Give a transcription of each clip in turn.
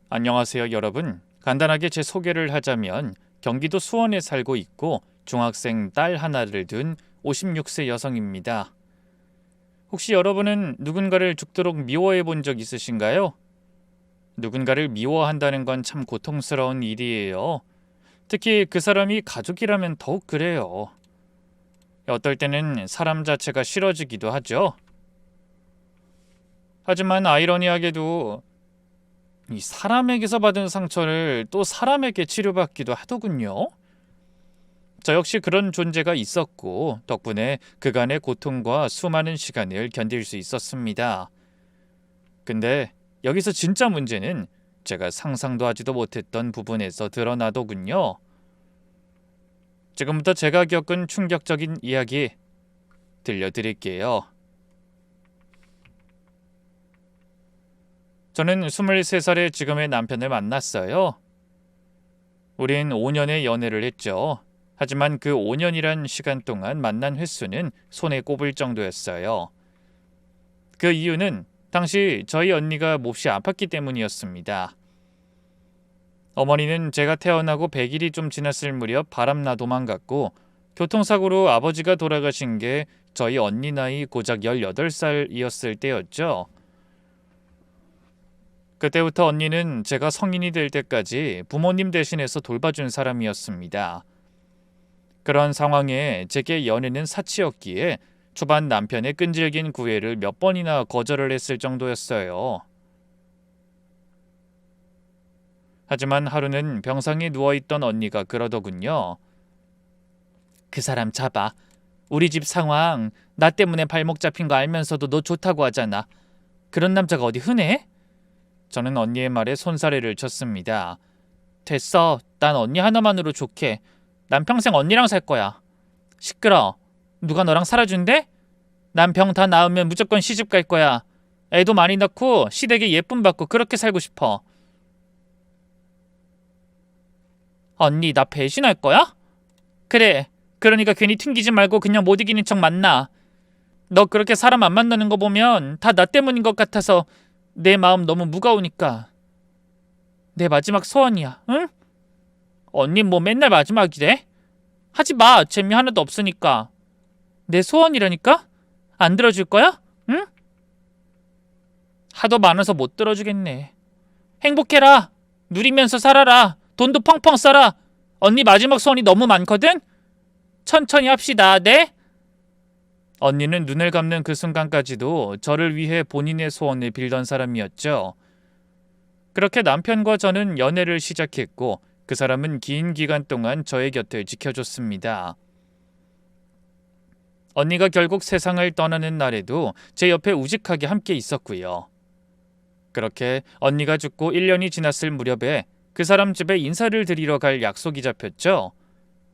안녕하세요, 여러분. 간단하게 제 소개를 하자면 경기도 수원에 살고 있고 중학생 딸 하나를 둔 56세 여성입니다. 혹시 여러분은 누군가를 죽도록 미워해 본 적 있으신가요? 누군가를 미워한다는 건 참 고통스러운 일이에요. 특히 그 사람이 가족이라면 더욱 그래요. 어떨 때는 사람 자체가 싫어지기도 하죠. 하지만 아이러니하게도 이 사람에게서 받은 상처를 또 사람에게 치료받기도 하더군요. 저 역시 그런 존재가 있었고 덕분에 그간의 고통과 수많은 시간을 견딜 수 있었습니다. 근데 여기서 진짜 문제는 제가 상상도 하지도 못했던 부분에서 드러나더군요. 지금부터 제가 겪은 충격적인 이야기 들려드릴게요. 저는 23살에 지금의 남편을 만났어요. 우린 5년의 연애를 했죠. 하지만 그 5년이란 시간 동안 만난 횟수는 손에 꼽을 정도였어요. 그 이유는 당시 저희 언니가 몹시 아팠기 때문이었습니다. 어머니는 제가 태어나고 100일이 좀 지났을 무렵 바람나 도망갔고 교통사고로 아버지가 돌아가신 게 저희 언니 나이 고작 18살이었을 때였죠. 그때부터 언니는 제가 성인이 될 때까지 부모님 대신해서 돌봐준 사람이었습니다. 그런 상황에 제게 연애는 사치였기에 초반 남편의 끈질긴 구애를 몇 번이나 거절을 했을 정도였어요. 하지만 하루는 병상에 누워있던 언니가 그러더군요. 그 사람 잡아. 우리 집 상황 나 때문에 발목 잡힌 거 알면서도 너 좋다고 하잖아. 그런 남자가 어디 흔해? 저는 언니의 말에 손사래를 쳤습니다. 됐어. 난 언니 하나만으로 좋게. 난 평생 언니랑 살 거야. 시끄러. 누가 너랑 살아준대? 난 병 다 나으면 무조건 시집 갈 거야. 애도 많이 낳고 시댁에 예쁨 받고 그렇게 살고 싶어. 언니 나 배신할 거야? 그래. 그러니까 괜히 튕기지 말고 그냥 못 이기는 척 만나. 너 그렇게 사람 안 만나는 거 보면 다 나 때문인 것 같아서 내 마음 너무 무거우니까. 내 마지막 소원이야. 응? 언니 뭐 맨날 마지막이래? 하지 마. 재미 하나도 없으니까. 내 소원이라니까? 안 들어줄 거야? 응? 하도 많아서 못 들어주겠네. 행복해라. 누리면서 살아라. 돈도 펑펑 써라. 언니 마지막 소원이 너무 많거든? 천천히 합시다. 네? 언니는 눈을 감는 그 순간까지도 저를 위해 본인의 소원을 빌던 사람이었죠. 그렇게 남편과 저는 연애를 시작했고 그 사람은 긴 기간 동안 저의 곁을 지켜줬습니다. 언니가 결국 세상을 떠나는 날에도 제 옆에 우직하게 함께 있었고요. 그렇게 언니가 죽고 1년이 지났을 무렵에 그 사람 집에 인사를 드리러 갈 약속이 잡혔죠.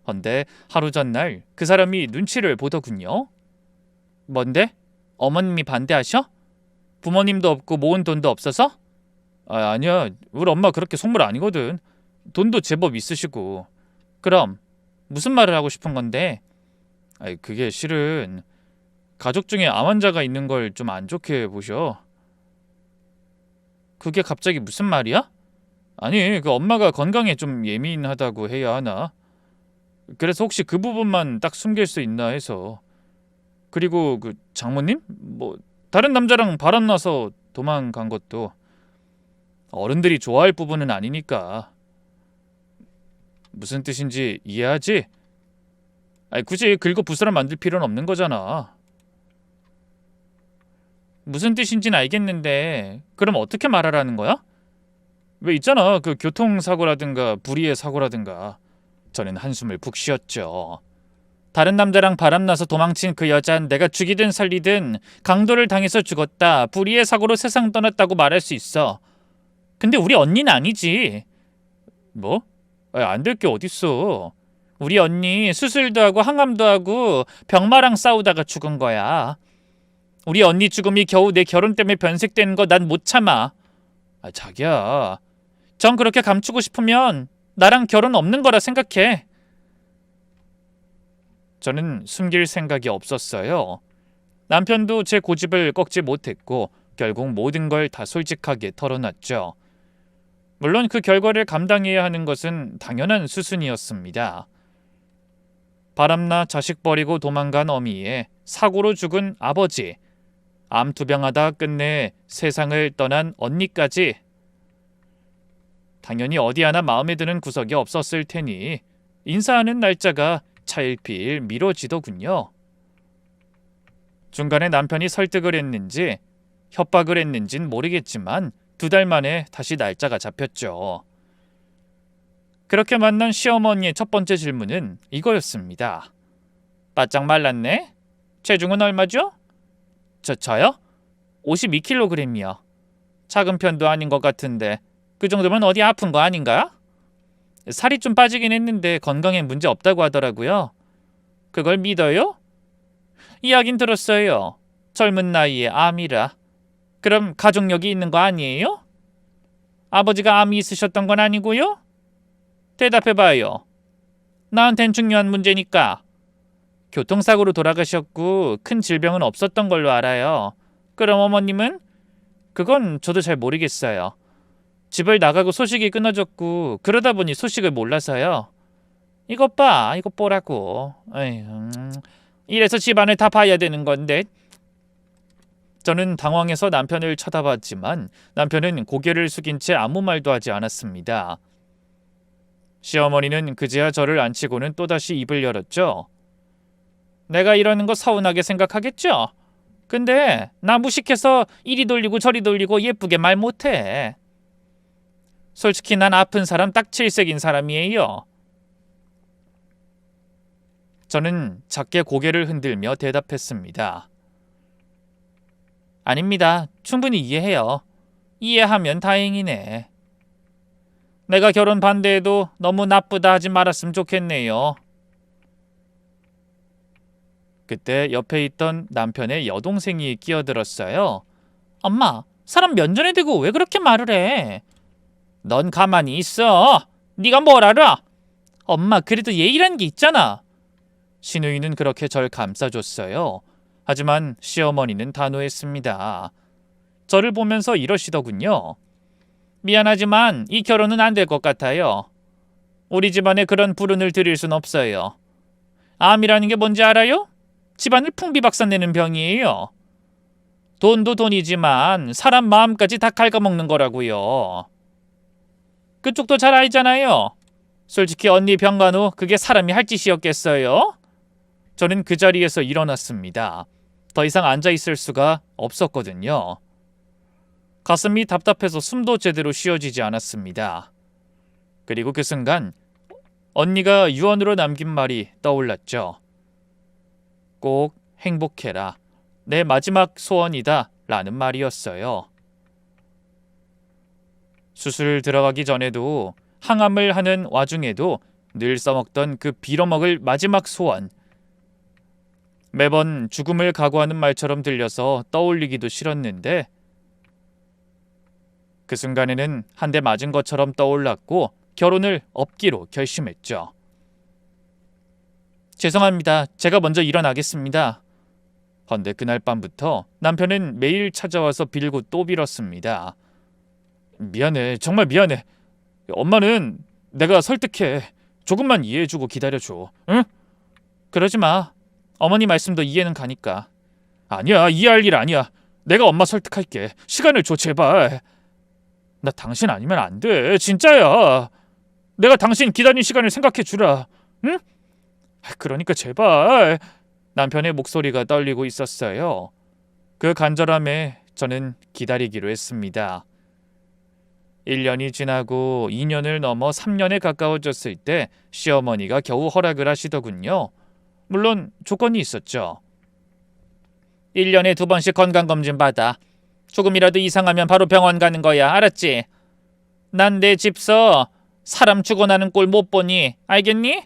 헌데 하루 전날 그 사람이 눈치를 보더군요. 뭔데? 어머님이 반대하셔? 부모님도 없고 모은 돈도 없어서? 아니야. 우리 엄마 그렇게 속물 아니거든. 돈도 제법 있으시고. 그럼 무슨 말을 하고 싶은 건데? 그게 실은 가족 중에 암 환자가 있는 걸 좀 안 좋게 보셔. 그게 갑자기 무슨 말이야? 아니, 그 엄마가 건강에 좀 예민하다고 해야 하나? 그래서 혹시 그 부분만 딱 숨길 수 있나 해서. 그리고 그 장모님? 뭐 다른 남자랑 바람나서 도망간 것도 어른들이 좋아할 부분은 아니니까. 무슨 뜻인지 이해하지? 굳이 긁어 부스럼 만들 필요는 없는 거잖아. 무슨 뜻인지는 알겠는데 그럼 어떻게 말하라는 거야? 왜 있잖아 그 교통사고라든가 불의의 사고라든가. 저는 한숨을 푹 쉬었죠. 다른 남자랑 바람나서 도망친 그 여잔 내가 죽이든 살리든 강도를 당해서 죽었다. 불의의 사고로 세상 떠났다고 말할 수 있어. 근데 우리 언니는 아니지. 뭐? 안 될 게 어딨어. 우리 언니 수술도 하고 항암도 하고 병마랑 싸우다가 죽은 거야. 우리 언니 죽음이 겨우 내 결혼 때문에 변색되는 거 난 못 참아. 자기야. 전 그렇게 감추고 싶으면 나랑 결혼 없는 거라 생각해. 저는 숨길 생각이 없었어요. 남편도 제 고집을 꺾지 못했고 결국 모든 걸 다 솔직하게 털어놨죠. 물론 그 결과를 감당해야 하는 것은 당연한 수순이었습니다. 바람나 자식 버리고 도망간 어미에 사고로 죽은 아버지, 암투병하다 끝내 세상을 떠난 언니까지 당연히 어디 하나 마음에 드는 구석이 없었을 테니 인사하는 날짜가 차일피일 미뤄지더군요. 중간에 남편이 설득을 했는지 협박을 했는진 모르겠지만 2달 만에 다시 날짜가 잡혔죠. 그렇게 만난 시어머니의 첫 번째 질문은 이거였습니다. 바짝 말랐네? 체중은 얼마죠? 저요? 52kg이요. 작은 편도 아닌 것 같은데 그 정도면 어디 아픈 거 아닌가? 살이 좀 빠지긴 했는데 건강에 문제 없다고 하더라고요. 그걸 믿어요? 이야긴 들었어요. 젊은 나이에 암이라. 그럼 가족력이 있는 거 아니에요? 아버지가 암이 있으셨던 건 아니고요? 대답해봐요. 나한텐 중요한 문제니까. 교통사고로 돌아가셨고 큰 질병은 없었던 걸로 알아요. 그럼 어머님은? 그건 저도 잘 모르겠어요. 집을 나가고 소식이 끊어졌고 그러다 보니 소식을 몰라서요. 이것 봐, 이것 보라고. 에휴, 이래서 집안을 다 봐야 되는 건데. 저는 당황해서 남편을 쳐다봤지만 남편은 고개를 숙인 채 아무 말도 하지 않았습니다. 시어머니는 그제야 저를 앉히고는 또다시 입을 열었죠. 내가 이러는 거 서운하게 생각하겠죠? 근데 나 무식해서 이리 돌리고 저리 돌리고 예쁘게 말 못해. 솔직히 난 아픈 사람 딱 7색인 사람이에요. 저는 작게 고개를 흔들며 대답했습니다. 아닙니다. 충분히 이해해요. 이해하면 다행이네. 내가 결혼 반대해도 너무 나쁘다 하지 말았으면 좋겠네요. 그때 옆에 있던 남편의 여동생이 끼어들었어요. 엄마, 사람 면전에 대고 왜 그렇게 말을 해? 넌 가만히 있어. 네가 뭘 알아? 엄마, 그래도 예의란 게 있잖아. 시누이는 그렇게 절 감싸줬어요. 하지만 시어머니는 단호했습니다. 저를 보면서 이러시더군요. 미안하지만 이 결혼은 안 될 것 같아요. 우리 집안에 그런 불운을 들일 순 없어요. 암이라는 게 뭔지 알아요? 집안을 풍비박산내는 병이에요. 돈도 돈이지만 사람 마음까지 다 갉아먹는 거라고요. 그쪽도 잘 알잖아요. 솔직히 언니 병간 후 그게 사람이 할 짓이었겠어요? 저는 그 자리에서 일어났습니다. 더 이상 앉아있을 수가 없었거든요. 가슴이 답답해서 숨도 제대로 쉬어지지 않았습니다. 그리고 그 순간 언니가 유언으로 남긴 말이 떠올랐죠. 꼭 행복해라. 내 마지막 소원이다 라는 말이었어요. 수술 들어가기 전에도 항암을 하는 와중에도 늘 써먹던 그 빌어먹을 마지막 소원. 매번 죽음을 각오하는 말처럼 들려서 떠올리기도 싫었는데 그 순간에는 한 대 맞은 것처럼 떠올랐고 결혼을 업기로 결심했죠. 죄송합니다. 제가 먼저 일어나겠습니다. 헌데 그날 밤부터 남편은 매일 찾아와서 빌고 또 빌었습니다. 미안해. 정말 미안해. 엄마는 내가 설득해. 조금만 이해해주고 기다려줘. 응? 그러지 마. 어머니 말씀도 이해는 가니까. 아니야. 이해할 일 아니야. 내가 엄마 설득할게. 시간을 줘 제발. 나 당신 아니면 안 돼. 진짜야. 내가 당신 기다린 시간을 생각해 주라. 응? 그러니까 제발. 남편의 목소리가 떨리고 있었어요. 그 간절함에 저는 기다리기로 했습니다. 1년이 지나고 2년을 넘어 3년에 가까워졌을 때 시어머니가 겨우 허락을 하시더군요. 물론 조건이 있었죠. 1년에 2번씩 건강검진 받아. 조금이라도 이상하면 바로 병원 가는 거야. 알았지? 난 내 집서 사람 죽어나는 꼴 못 보니 알겠니?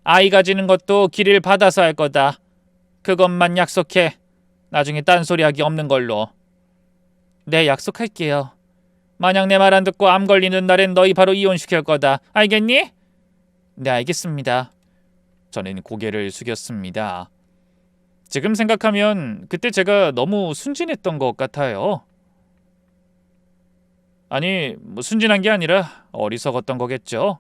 아이 가지는 것도 길을 받아서 할 거다. 그것만 약속해. 나중에 딴소리하기 없는 걸로. 네, 약속할게요. 만약 내 말 안 듣고 암 걸리는 날엔 너희 바로 이혼시킬 거다. 알겠니? 네, 알겠습니다. 저는 고개를 숙였습니다. 지금 생각하면 그때 제가 너무 순진했던 것 같아요. 아니, 뭐 순진한 게 아니라 어리석었던 거겠죠.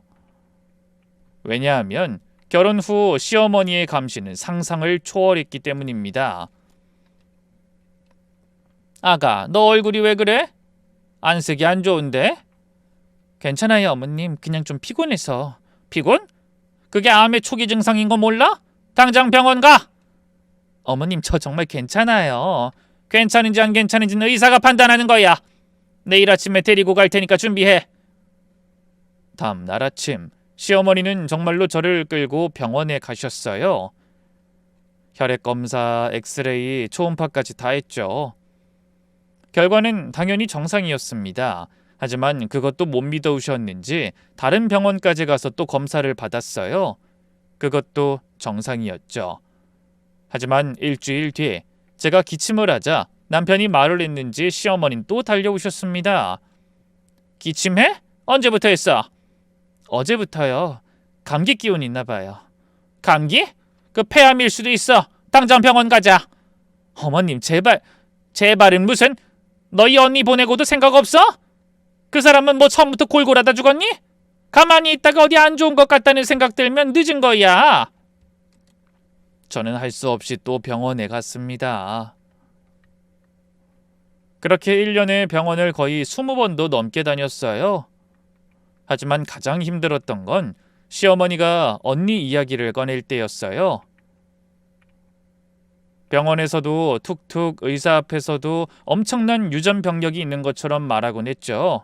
왜냐하면 결혼 후 시어머니의 감시는 상상을 초월했기 때문입니다. 아가, 너 얼굴이 왜 그래? 안색이 안 좋은데? 괜찮아요, 어머님. 그냥 좀 피곤해서. 피곤? 그게 암의 초기 증상인 거 몰라? 당장 병원 가! 어머님, 저 정말 괜찮아요. 괜찮은지 안 괜찮은지는 의사가 판단하는 거야. 내일 아침에 데리고 갈 테니까 준비해. 다음 날 아침, 시어머니는 정말로 저를 끌고 병원에 가셨어요. 혈액 검사, 엑스레이, 초음파까지 다 했죠. 결과는 당연히 정상이었습니다. 하지만 그것도 못 믿어오셨는지 다른 병원까지 가서 또 검사를 받았어요. 그것도 정상이었죠. 하지만 일주일 뒤 제가 기침을 하자 남편이 말을 했는지 시어머니는 또 달려오셨습니다. 기침해? 언제부터 했어? 어제부터요. 감기 기운 있나 봐요. 감기? 그 폐암일 수도 있어. 당장 병원 가자. 어머님, 제발은 무슨? 너희 언니 보내고도 생각 없어? 그 사람은 뭐 처음부터 골골하다 죽었니? 가만히 있다가 어디 안 좋은 것 같다는 생각 들면 늦은 거야. 저는 할 수 없이 또 병원에 갔습니다. 그렇게 1년에 병원을 거의 20번도 넘게 다녔어요. 하지만 가장 힘들었던 건 시어머니가 언니 이야기를 꺼낼 때였어요. 병원에서도 툭툭 의사 앞에서도 엄청난 유전병력이 있는 것처럼 말하곤 했죠.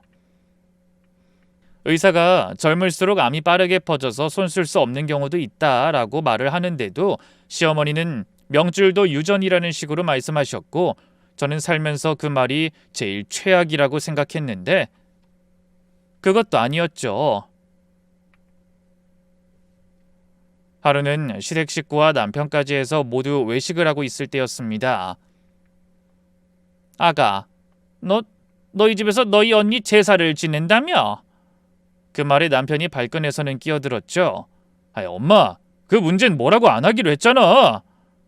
의사가 젊을수록 암이 빠르게 퍼져서 손 쓸 수 없는 경우도 있다라고 말을 하는데도 시어머니는 명줄도 유전이라는 식으로 말씀하셨고 저는 살면서 그 말이 제일 최악이라고 생각했는데 그것도 아니었죠. 하루는 시댁 식구와 남편까지 해서 모두 외식을 하고 있을 때였습니다. 아가, 너희 집에서 너희 언니 제사를 지낸다며? 그 말에 남편이 발끈해서는 끼어들었죠. 아이, 엄마, 그 문제는 뭐라고 안 하기로 했잖아.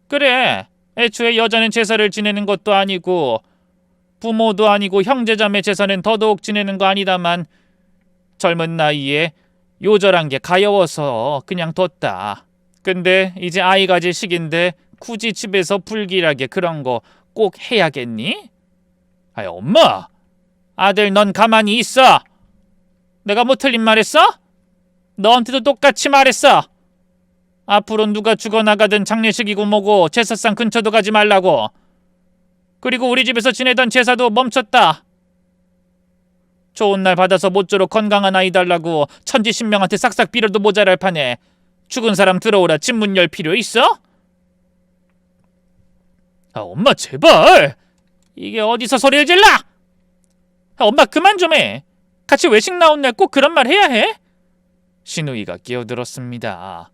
그래, 애초에 여자는 제사를 지내는 것도 아니고 부모도 아니고 형제자매 제사는 더더욱 지내는 거 아니다만 젊은 나이에 요절한 게 가여워서 그냥 뒀다. 근데 이제 아이 가질 시기인데 굳이 집에서 불길하게 그런 거 꼭 해야겠니? 아이, 엄마, 아들 넌 가만히 있어. 내가 뭐 틀린 말 했어? 너한테도 똑같이 말했어. 앞으로 누가 죽어나가든 장례식이고 뭐고 제사상 근처도 가지 말라고. 그리고 우리 집에서 지내던 제사도 멈췄다. 좋은 날 받아서 모쪼록 건강한 아이 달라고 천지신명한테 싹싹 빌어도 모자랄 판에 죽은 사람 들어오라 집 문 열 필요 있어? 아, 엄마 제발. 이게 어디서 소리를 질러? 아, 엄마 그만 좀 해. 같이 외식 나온 날 꼭 그런 말 해야 해? 신우이가 끼어들었습니다.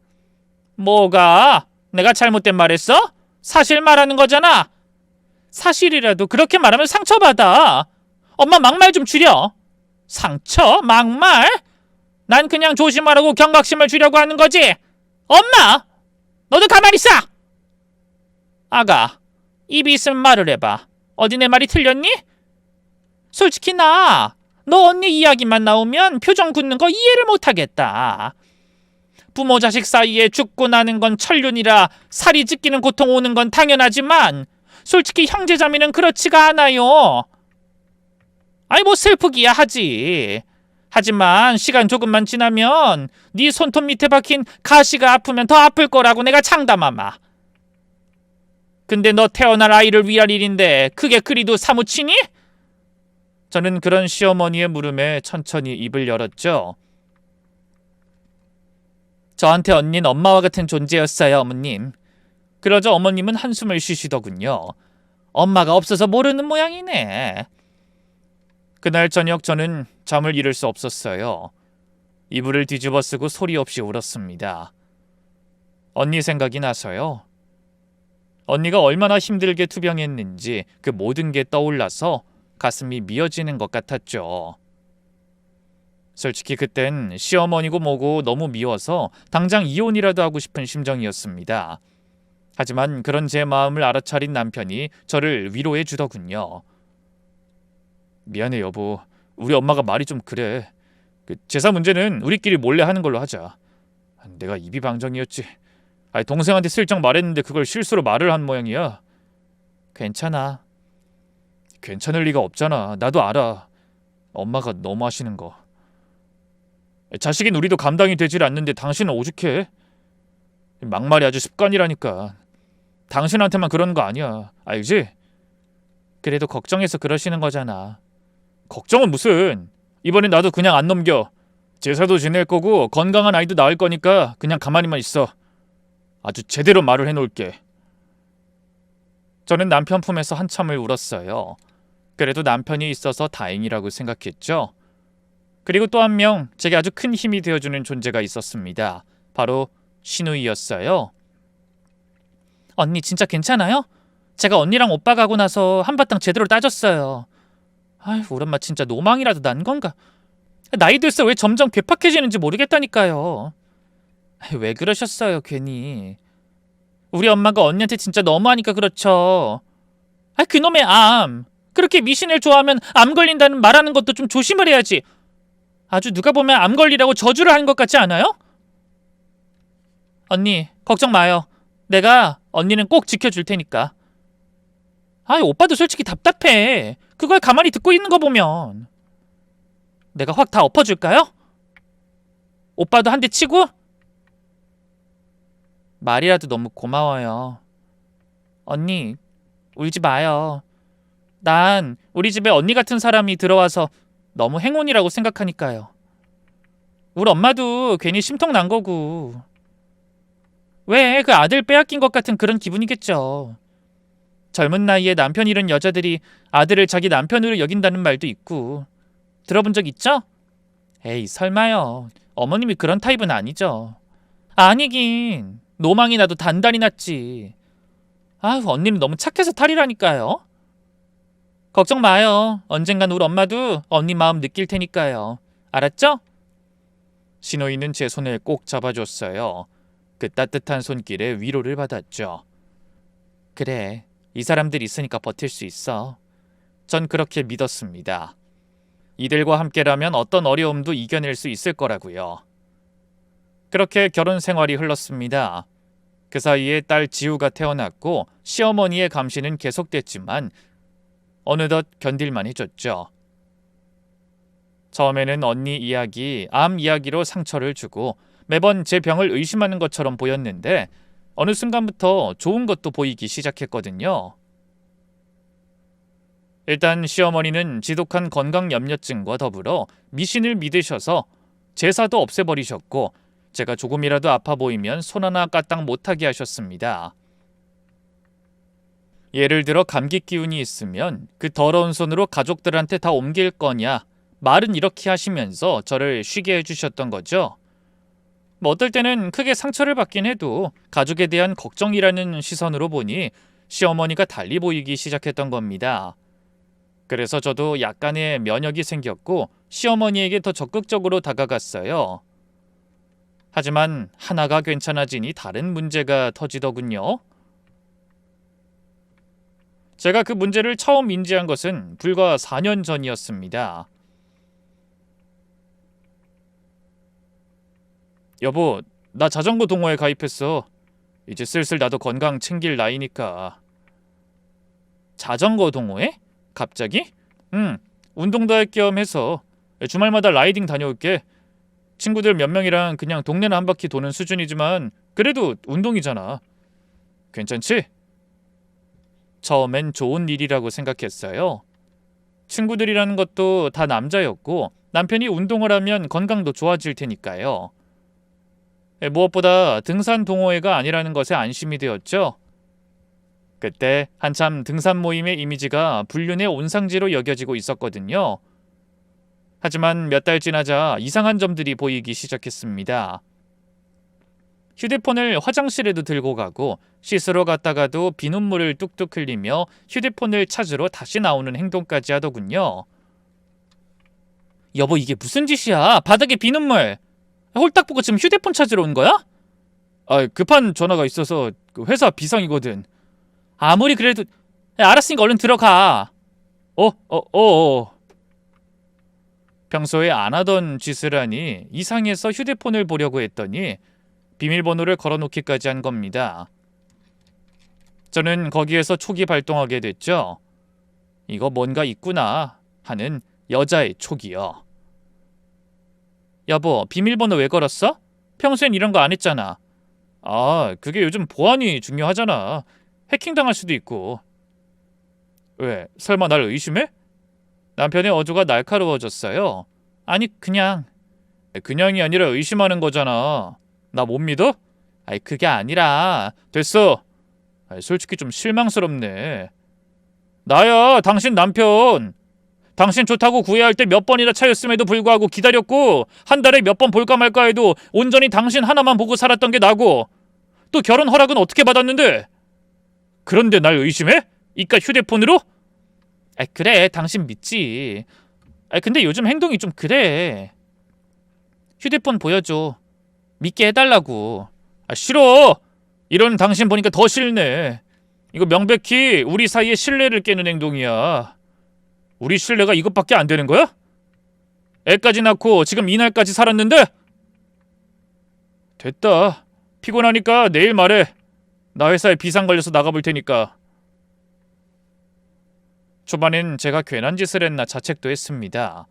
뭐가? 내가 잘못된 말 했어? 사실 말하는 거잖아. 사실이라도 그렇게 말하면 상처받아. 엄마 막말 좀 줄여. 상처? 막말? 난 그냥 조심하라고 경각심을 주려고 하는 거지. 엄마! 너도 가만히 있어! 아가, 입이 있으면 말을 해봐. 어디 내 말이 틀렸니? 솔직히 너 언니 이야기만 나오면 표정 굳는 거 이해를 못하겠다. 부모 자식 사이에 죽고 나는 건 천륜이라 살이 찢기는 고통 오는 건 당연하지만 솔직히 형제자매는 그렇지가 않아요. 아니 뭐 슬프기야 하지. 하지만 시간 조금만 지나면 네 손톱 밑에 박힌 가시가 아프면 더 아플 거라고 내가 장담하마. 근데 너 태어날 아이를 위할 일인데 그게 그리도 사무치니? 저는 그런 시어머니의 물음에 천천히 입을 열었죠. 저한테 언니는 엄마와 같은 존재였어요, 어머님. 그러자 어머님은 한숨을 쉬시더군요. 엄마가 없어서 모르는 모양이네. 그날 저녁 저는 잠을 이룰 수 없었어요. 이불을 뒤집어 쓰고 소리 없이 울었습니다. 언니 생각이 나서요. 언니가 얼마나 힘들게 투병했는지 그 모든 게 떠올라서 가슴이 미어지는 것 같았죠. 솔직히 그땐 시어머니고 뭐고 너무 미워서 당장 이혼이라도 하고 싶은 심정이었습니다. 하지만 그런 제 마음을 알아차린 남편이 저를 위로해 주더군요. 미안해 여보. 우리 엄마가 말이 좀 그래. 그 제사 문제는 우리끼리 몰래 하는 걸로 하자. 내가 입이 방정이었지. 아니, 동생한테 슬쩍 말했는데 그걸 실수로 말을 한 모양이야. 괜찮아. 괜찮을 리가 없잖아. 나도 알아. 엄마가 너무 하시는 거. 자식인 우리도 감당이 되질 않는데 당신은 오죽해. 막말이 아주 습관이라니까. 당신한테만 그러는 거 아니야. 알지? 그래도 걱정해서 그러시는 거잖아. 걱정은 무슨. 이번엔 나도 그냥 안 넘겨. 제사도 지낼 거고 건강한 아이도 낳을 거니까 그냥 가만히만 있어. 아주 제대로 말을 해놓을게. 저는 남편 품에서 한참을 울었어요. 그래도 남편이 있어서 다행이라고 생각했죠. 그리고 또 한 명 제게 아주 큰 힘이 되어주는 존재가 있었습니다. 바로 신우이였어요. 언니 진짜 괜찮아요? 제가 언니랑 오빠 가고 나서 한바탕 제대로 따졌어요. 아휴, 우리 엄마 진짜 노망이라도 난 건가? 나이 들수록 왜 점점 괴팍해지는지 모르겠다니까요. 왜 그러셨어요, 괜히. 우리 엄마가 언니한테 진짜 너무하니까 그렇죠. 그놈의 암. 그렇게 미신을 좋아하면 암 걸린다는 말하는 것도 좀 조심을 해야지. 아주 누가 보면 암 걸리라고 저주를 하는 것 같지 않아요? 언니, 걱정 마요. 내가 언니는 꼭 지켜줄 테니까. 오빠도 솔직히 답답해. 그걸 가만히 듣고 있는 거 보면. 내가 확 다 엎어줄까요? 오빠도 한 대 치고? 말이라도 너무 고마워요. 언니, 울지 마요. 난 우리 집에 언니 같은 사람이 들어와서 너무 행운이라고 생각하니까요. 우리 엄마도 괜히 심통 난 거고. 왜 그 아들 빼앗긴 것 같은 그런 기분이겠죠. 젊은 나이에 남편 잃은 여자들이 아들을 자기 남편으로 여긴다는 말도 있고. 들어본 적 있죠? 에이, 설마요. 어머님이 그런 타입은 아니죠. 아니긴. 노망이 나도 단단히 났지. 언니는 너무 착해서 탈이라니까요. 걱정 마요. 언젠간 우리 엄마도 언니 마음 느낄 테니까요. 알았죠? 신호이는 제 손을 꼭 잡아줬어요. 그 따뜻한 손길에 위로를 받았죠. 그래, 이 사람들 있으니까 버틸 수 있어. 전 그렇게 믿었습니다. 이들과 함께라면 어떤 어려움도 이겨낼 수 있을 거라고요. 그렇게 결혼 생활이 흘렀습니다. 그 사이에 딸 지우가 태어났고 시어머니의 감시는 계속됐지만 어느덧 견딜만 해졌죠. 처음에는 언니 이야기, 암 이야기로 상처를 주고 매번 제 병을 의심하는 것처럼 보였는데 어느 순간부터 좋은 것도 보이기 시작했거든요. 일단 시어머니는 지독한 건강염려증과 더불어 미신을 믿으셔서 제사도 없애버리셨고 제가 조금이라도 아파 보이면 손 하나 까딱 못하게 하셨습니다. 예를 들어 감기 기운이 있으면 그 더러운 손으로 가족들한테 다 옮길 거냐, 말은 이렇게 하시면서 저를 쉬게 해주셨던 거죠. 어떨 때는 크게 상처를 받긴 해도 가족에 대한 걱정이라는 시선으로 보니 시어머니가 달리 보이기 시작했던 겁니다. 그래서 저도 약간의 면역이 생겼고 시어머니에게 더 적극적으로 다가갔어요. 하지만 하나가 괜찮아지니 다른 문제가 터지더군요. 제가 그 문제를 처음 인지한 것은 불과 4년 전이었습니다. 여보, 나 자전거 동호회 가입했어. 이제 슬슬 나도 건강 챙길 나이니까. 자전거 동호회? 갑자기? 응, 운동도 할 겸 해서 주말마다 라이딩 다녀올게. 친구들 몇 명이랑 그냥 동네나 한 바퀴 도는 수준이지만 그래도 운동이잖아. 괜찮지? 처음엔 좋은 일이라고 생각했어요. 친구들이라는 것도 다 남자였고 남편이 운동을 하면 건강도 좋아질 테니까요. 무엇보다 등산 동호회가 아니라는 것에 안심이 되었죠. 그때 한참 등산 모임의 이미지가 불륜의 온상지로 여겨지고 있었거든요. 하지만 몇 달 지나자 이상한 점들이 보이기 시작했습니다. 휴대폰을 화장실에도 들고 가고 씻으러 갔다가도 비눗물을 뚝뚝 흘리며 휴대폰을 찾으러 다시 나오는 행동까지 하더군요. 여보, 이게 무슨 짓이야? 바닥에 비눗물. 홀딱 보고 지금 휴대폰 찾으러 온 거야? 급한 전화가 있어서 회사 비상이거든. 아무리 그래도 알았으니까 얼른 들어가. 평소에 안 하던 짓을 하니 이상해서 휴대폰을 보려고 했더니 비밀번호를 걸어놓기까지 한 겁니다. 저는 거기에서 촉이 발동하게 됐죠. 이거 뭔가 있구나 하는 여자의 촉이요. 여보, 비밀번호 왜 걸었어? 평소엔 이런 거 안 했잖아. 아, 그게 요즘 보안이 중요하잖아. 해킹당할 수도 있고. 왜? 설마 날 의심해? 남편의 어조가 날카로워졌어요. 아니, 그냥이 아니라 의심하는 거잖아. 나 못 믿어? 아이, 그게 아니라. 됐어. 아이, 솔직히 좀 실망스럽네. 나야, 당신 남편. 당신 좋다고 구애할 때 몇 번이나 차였음에도 불구하고 기다렸고, 한 달에 몇 번 볼까 말까 해도 온전히 당신 하나만 보고 살았던 게 나고, 또 결혼 허락은 어떻게 받았는데? 그런데 날 의심해? 이깟 휴대폰으로? 아, 그래, 당신 믿지. 아, 근데 요즘 행동이 좀 그래. 휴대폰 보여줘. 믿게 해달라고. 아, 싫어. 이런 당신 보니까 더 싫네. 이거 명백히 우리 사이의 신뢰를 깨는 행동이야. 우리 신뢰가 이것밖에 안 되는 거야? 애까지 낳고 지금 이날까지 살았는데? 됐다. 피곤하니까 내일 말해. 나 회사에 비상 걸려서 나가볼 테니까. 초반엔 제가 괜한 짓을 했나 자책도 했습니다.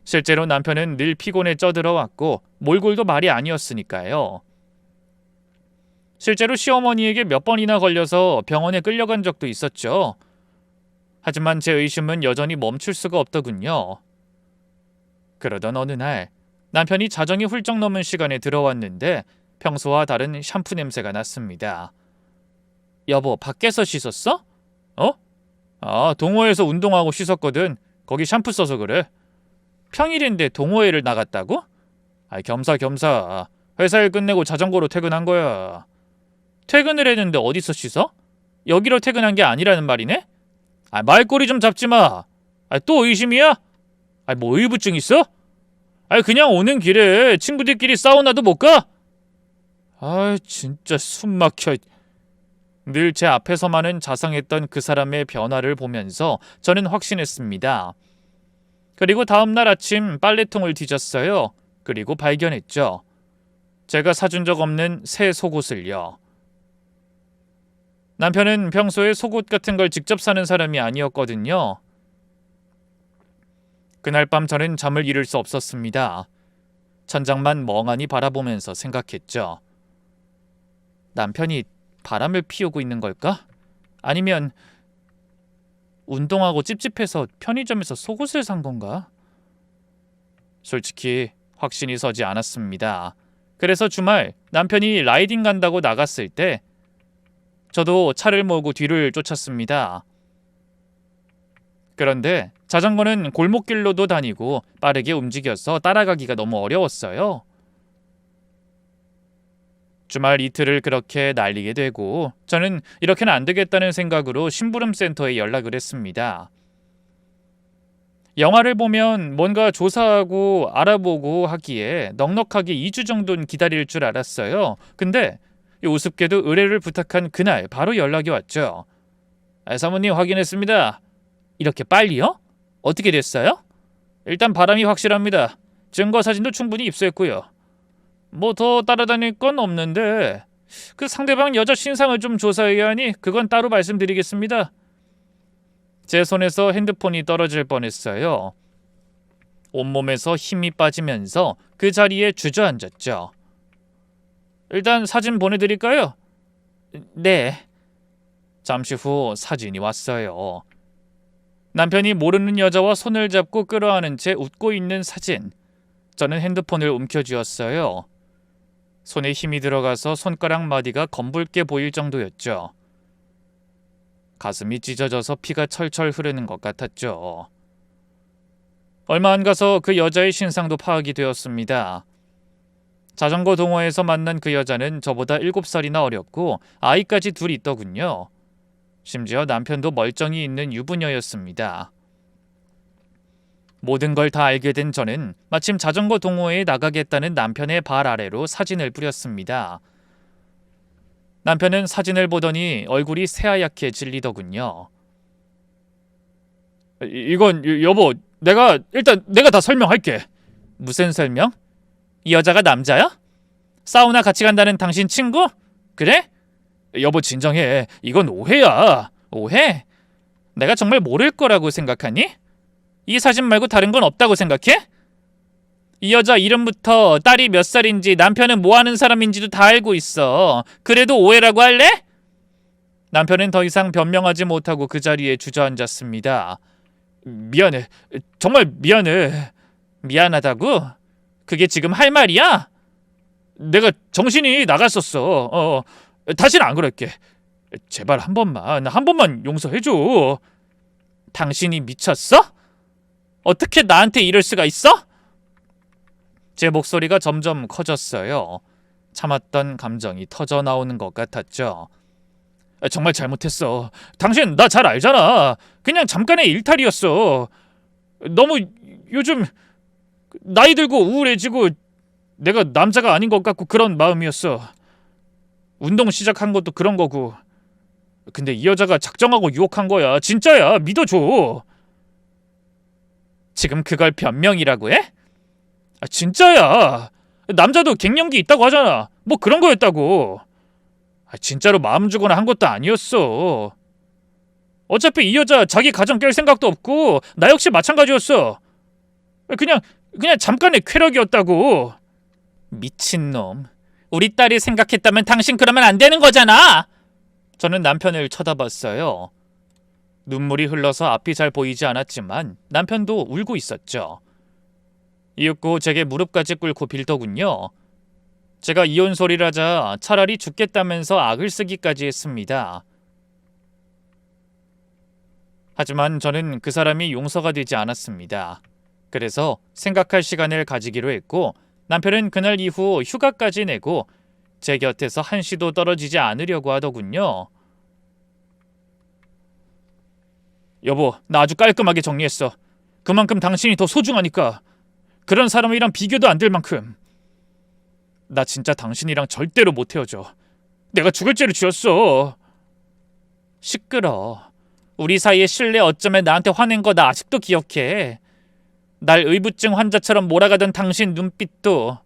실제로 남편은 늘 피곤에 쪄들어왔고 몰골도 말이 아니었으니까요. 실제로 시어머니에게 몇 번이나 걸려서 병원에 끌려간 적도 있었죠. 하지만 제 의심은 여전히 멈출 수가 없더군요. 그러던 어느 날 남편이 자정이 훌쩍 넘은 시간에 들어왔는데 평소와 다른 샴푸 냄새가 났습니다. 여보, 밖에서 씻었어? 어? 아, 동호회에서 운동하고 씻었거든. 거기 샴푸 써서 그래. 평일인데 동호회를 나갔다고? 아, 겸사겸사. 회사 일 끝내고 자전거로 퇴근한 거야. 퇴근을 했는데 어디서 씻어? 여기로 퇴근한 게 아니라는 말이네? 아, 말꼬리 좀 잡지 마. 아, 또 의심이야? 아, 뭐 의부증 있어? 아, 그냥 오는 길에 친구들끼리 사우나도 못 가? 아, 진짜 숨 막혀. 늘 제 앞에서만은 자상했던 그 사람의 변화를 보면서 저는 확신했습니다. 그리고 다음날 아침 빨래통을 뒤졌어요. 그리고 발견했죠. 제가 사준 적 없는 새 속옷을요. 남편은 평소에 속옷 같은 걸 직접 사는 사람이 아니었거든요. 그날 밤 저는 잠을 이룰 수 없었습니다. 천장만 멍하니 바라보면서 생각했죠. 남편이 바람을 피우고 있는 걸까? 아니면 운동하고 찝찝해서 편의점에서 속옷을 산 건가? 솔직히 확신이 서지 않았습니다. 그래서 주말 남편이 라이딩 간다고 나갔을 때 저도 차를 몰고 뒤를 쫓았습니다. 그런데 자전거는 골목길로도 다니고 빠르게 움직여서 따라가기가 너무 어려웠어요. 주말 이틀을 그렇게 날리게 되고 저는 이렇게는 안 되겠다는 생각으로 심부름센터에 연락을 했습니다. 영화를 보면 뭔가 조사하고 알아보고 하기에 넉넉하게 2주 정도는 기다릴 줄 알았어요. 근데 우습게도 의뢰를 부탁한 그날 바로 연락이 왔죠. 아, 사모님 확인했습니다. 이렇게 빨리요? 어떻게 됐어요? 일단 바람이 확실합니다. 증거 사진도 충분히 입수했고요. 뭐 더 따라다닐 건 없는데 그 상대방 여자 신상을 좀 조사해야 하니 그건 따로 말씀드리겠습니다. 제 손에서 핸드폰이 떨어질 뻔했어요. 온몸에서 힘이 빠지면서 그 자리에 주저앉았죠. 일단 사진 보내드릴까요? 네. 잠시 후 사진이 왔어요. 남편이 모르는 여자와 손을 잡고 끌어안은 채 웃고 있는 사진. 저는 핸드폰을 움켜쥐었어요. 손에 힘이 들어가서 손가락 마디가 검붉게 보일 정도였죠. 가슴이 찢어져서 피가 철철 흐르는 것 같았죠. 얼마 안 가서 그 여자의 신상도 파악이 되었습니다. 자전거 동호회에서 만난 그 여자는 저보다 7살이나 어렸고 아이까지 둘 있더군요. 심지어 남편도 멀쩡히 있는 유부녀였습니다. 모든 걸 다 알게 된 저는 마침 자전거 동호회에 나가겠다는 남편의 발 아래로 사진을 뿌렸습니다. 남편은 사진을 보더니 얼굴이 새하얗게 질리더군요. 이건 여보, 내가 다 설명할게. 무슨 설명? 이 여자가 남자야? 사우나 같이 간다는 당신 친구? 그래? 여보 진정해. 이건 오해야. 오해? 내가 정말 모를 거라고 생각하니? 이 사진 말고 다른 건 없다고 생각해? 이 여자 이름부터 딸이 몇 살인지 남편은 뭐 하는 사람인지도 다 알고 있어. 그래도 오해라고 할래? 남편은 더 이상 변명하지 못하고 그 자리에 주저앉았습니다. 미안해. 정말 미안해. 미안하다고? 그게 지금 할 말이야? 내가 정신이 나갔었어. 다시는 안 그럴게. 제발 한 번만 용서해줘. 당신이 미쳤어? 어떻게 나한테 이럴 수가 있어? 제 목소리가 점점 커졌어요. 참았던 감정이 터져 나오는 것 같았죠. 정말 잘못했어. 당신 나 잘 알잖아. 그냥 잠깐의 일탈이었어. 너무 요즘 나이 들고 우울해지고 내가 남자가 아닌 것 같고 그런 마음이었어. 운동 시작한 것도 그런 거고. 근데 이 여자가 작정하고 유혹한 거야. 진짜야. 믿어줘. 지금 그걸 변명이라고 해? 진짜야. 남자도 갱년기 있다고 하잖아. 뭐 그런 거였다고. 진짜로 마음 주거나 한 것도 아니었어. 어차피 이 여자 자기 가정 깰 생각도 없고 나 역시 마찬가지였어. 그냥 잠깐의 쾌락이었다고. 미친놈. 우리 딸이 생각했다면 당신 그러면 안 되는 거잖아. 저는 남편을 쳐다봤어요. 눈물이 흘러서 앞이 잘 보이지 않았지만 남편도 울고 있었죠. 이윽고 제게 무릎까지 꿇고 빌더군요. 제가 이혼 소리를 하자 차라리 죽겠다면서 악을 쓰기까지 했습니다. 하지만 저는 그 사람이 용서가 되지 않았습니다. 그래서 생각할 시간을 가지기로 했고 남편은 그날 이후 휴가까지 내고 제 곁에서 한시도 떨어지지 않으려고 하더군요. 여보, 나 아주 깔끔하게 정리했어. 그만큼 당신이 더 소중하니까. 그런 사람이랑 비교도 안 될 만큼. 나 진짜 당신이랑 절대로 못 헤어져. 내가 죽을 죄를 지었어. 시끄러. 우리 사이의 신뢰 어쩌면 나한테 화낸 거 나 아직도 기억해. 날 의부증 환자처럼 몰아가던 당신 눈빛도.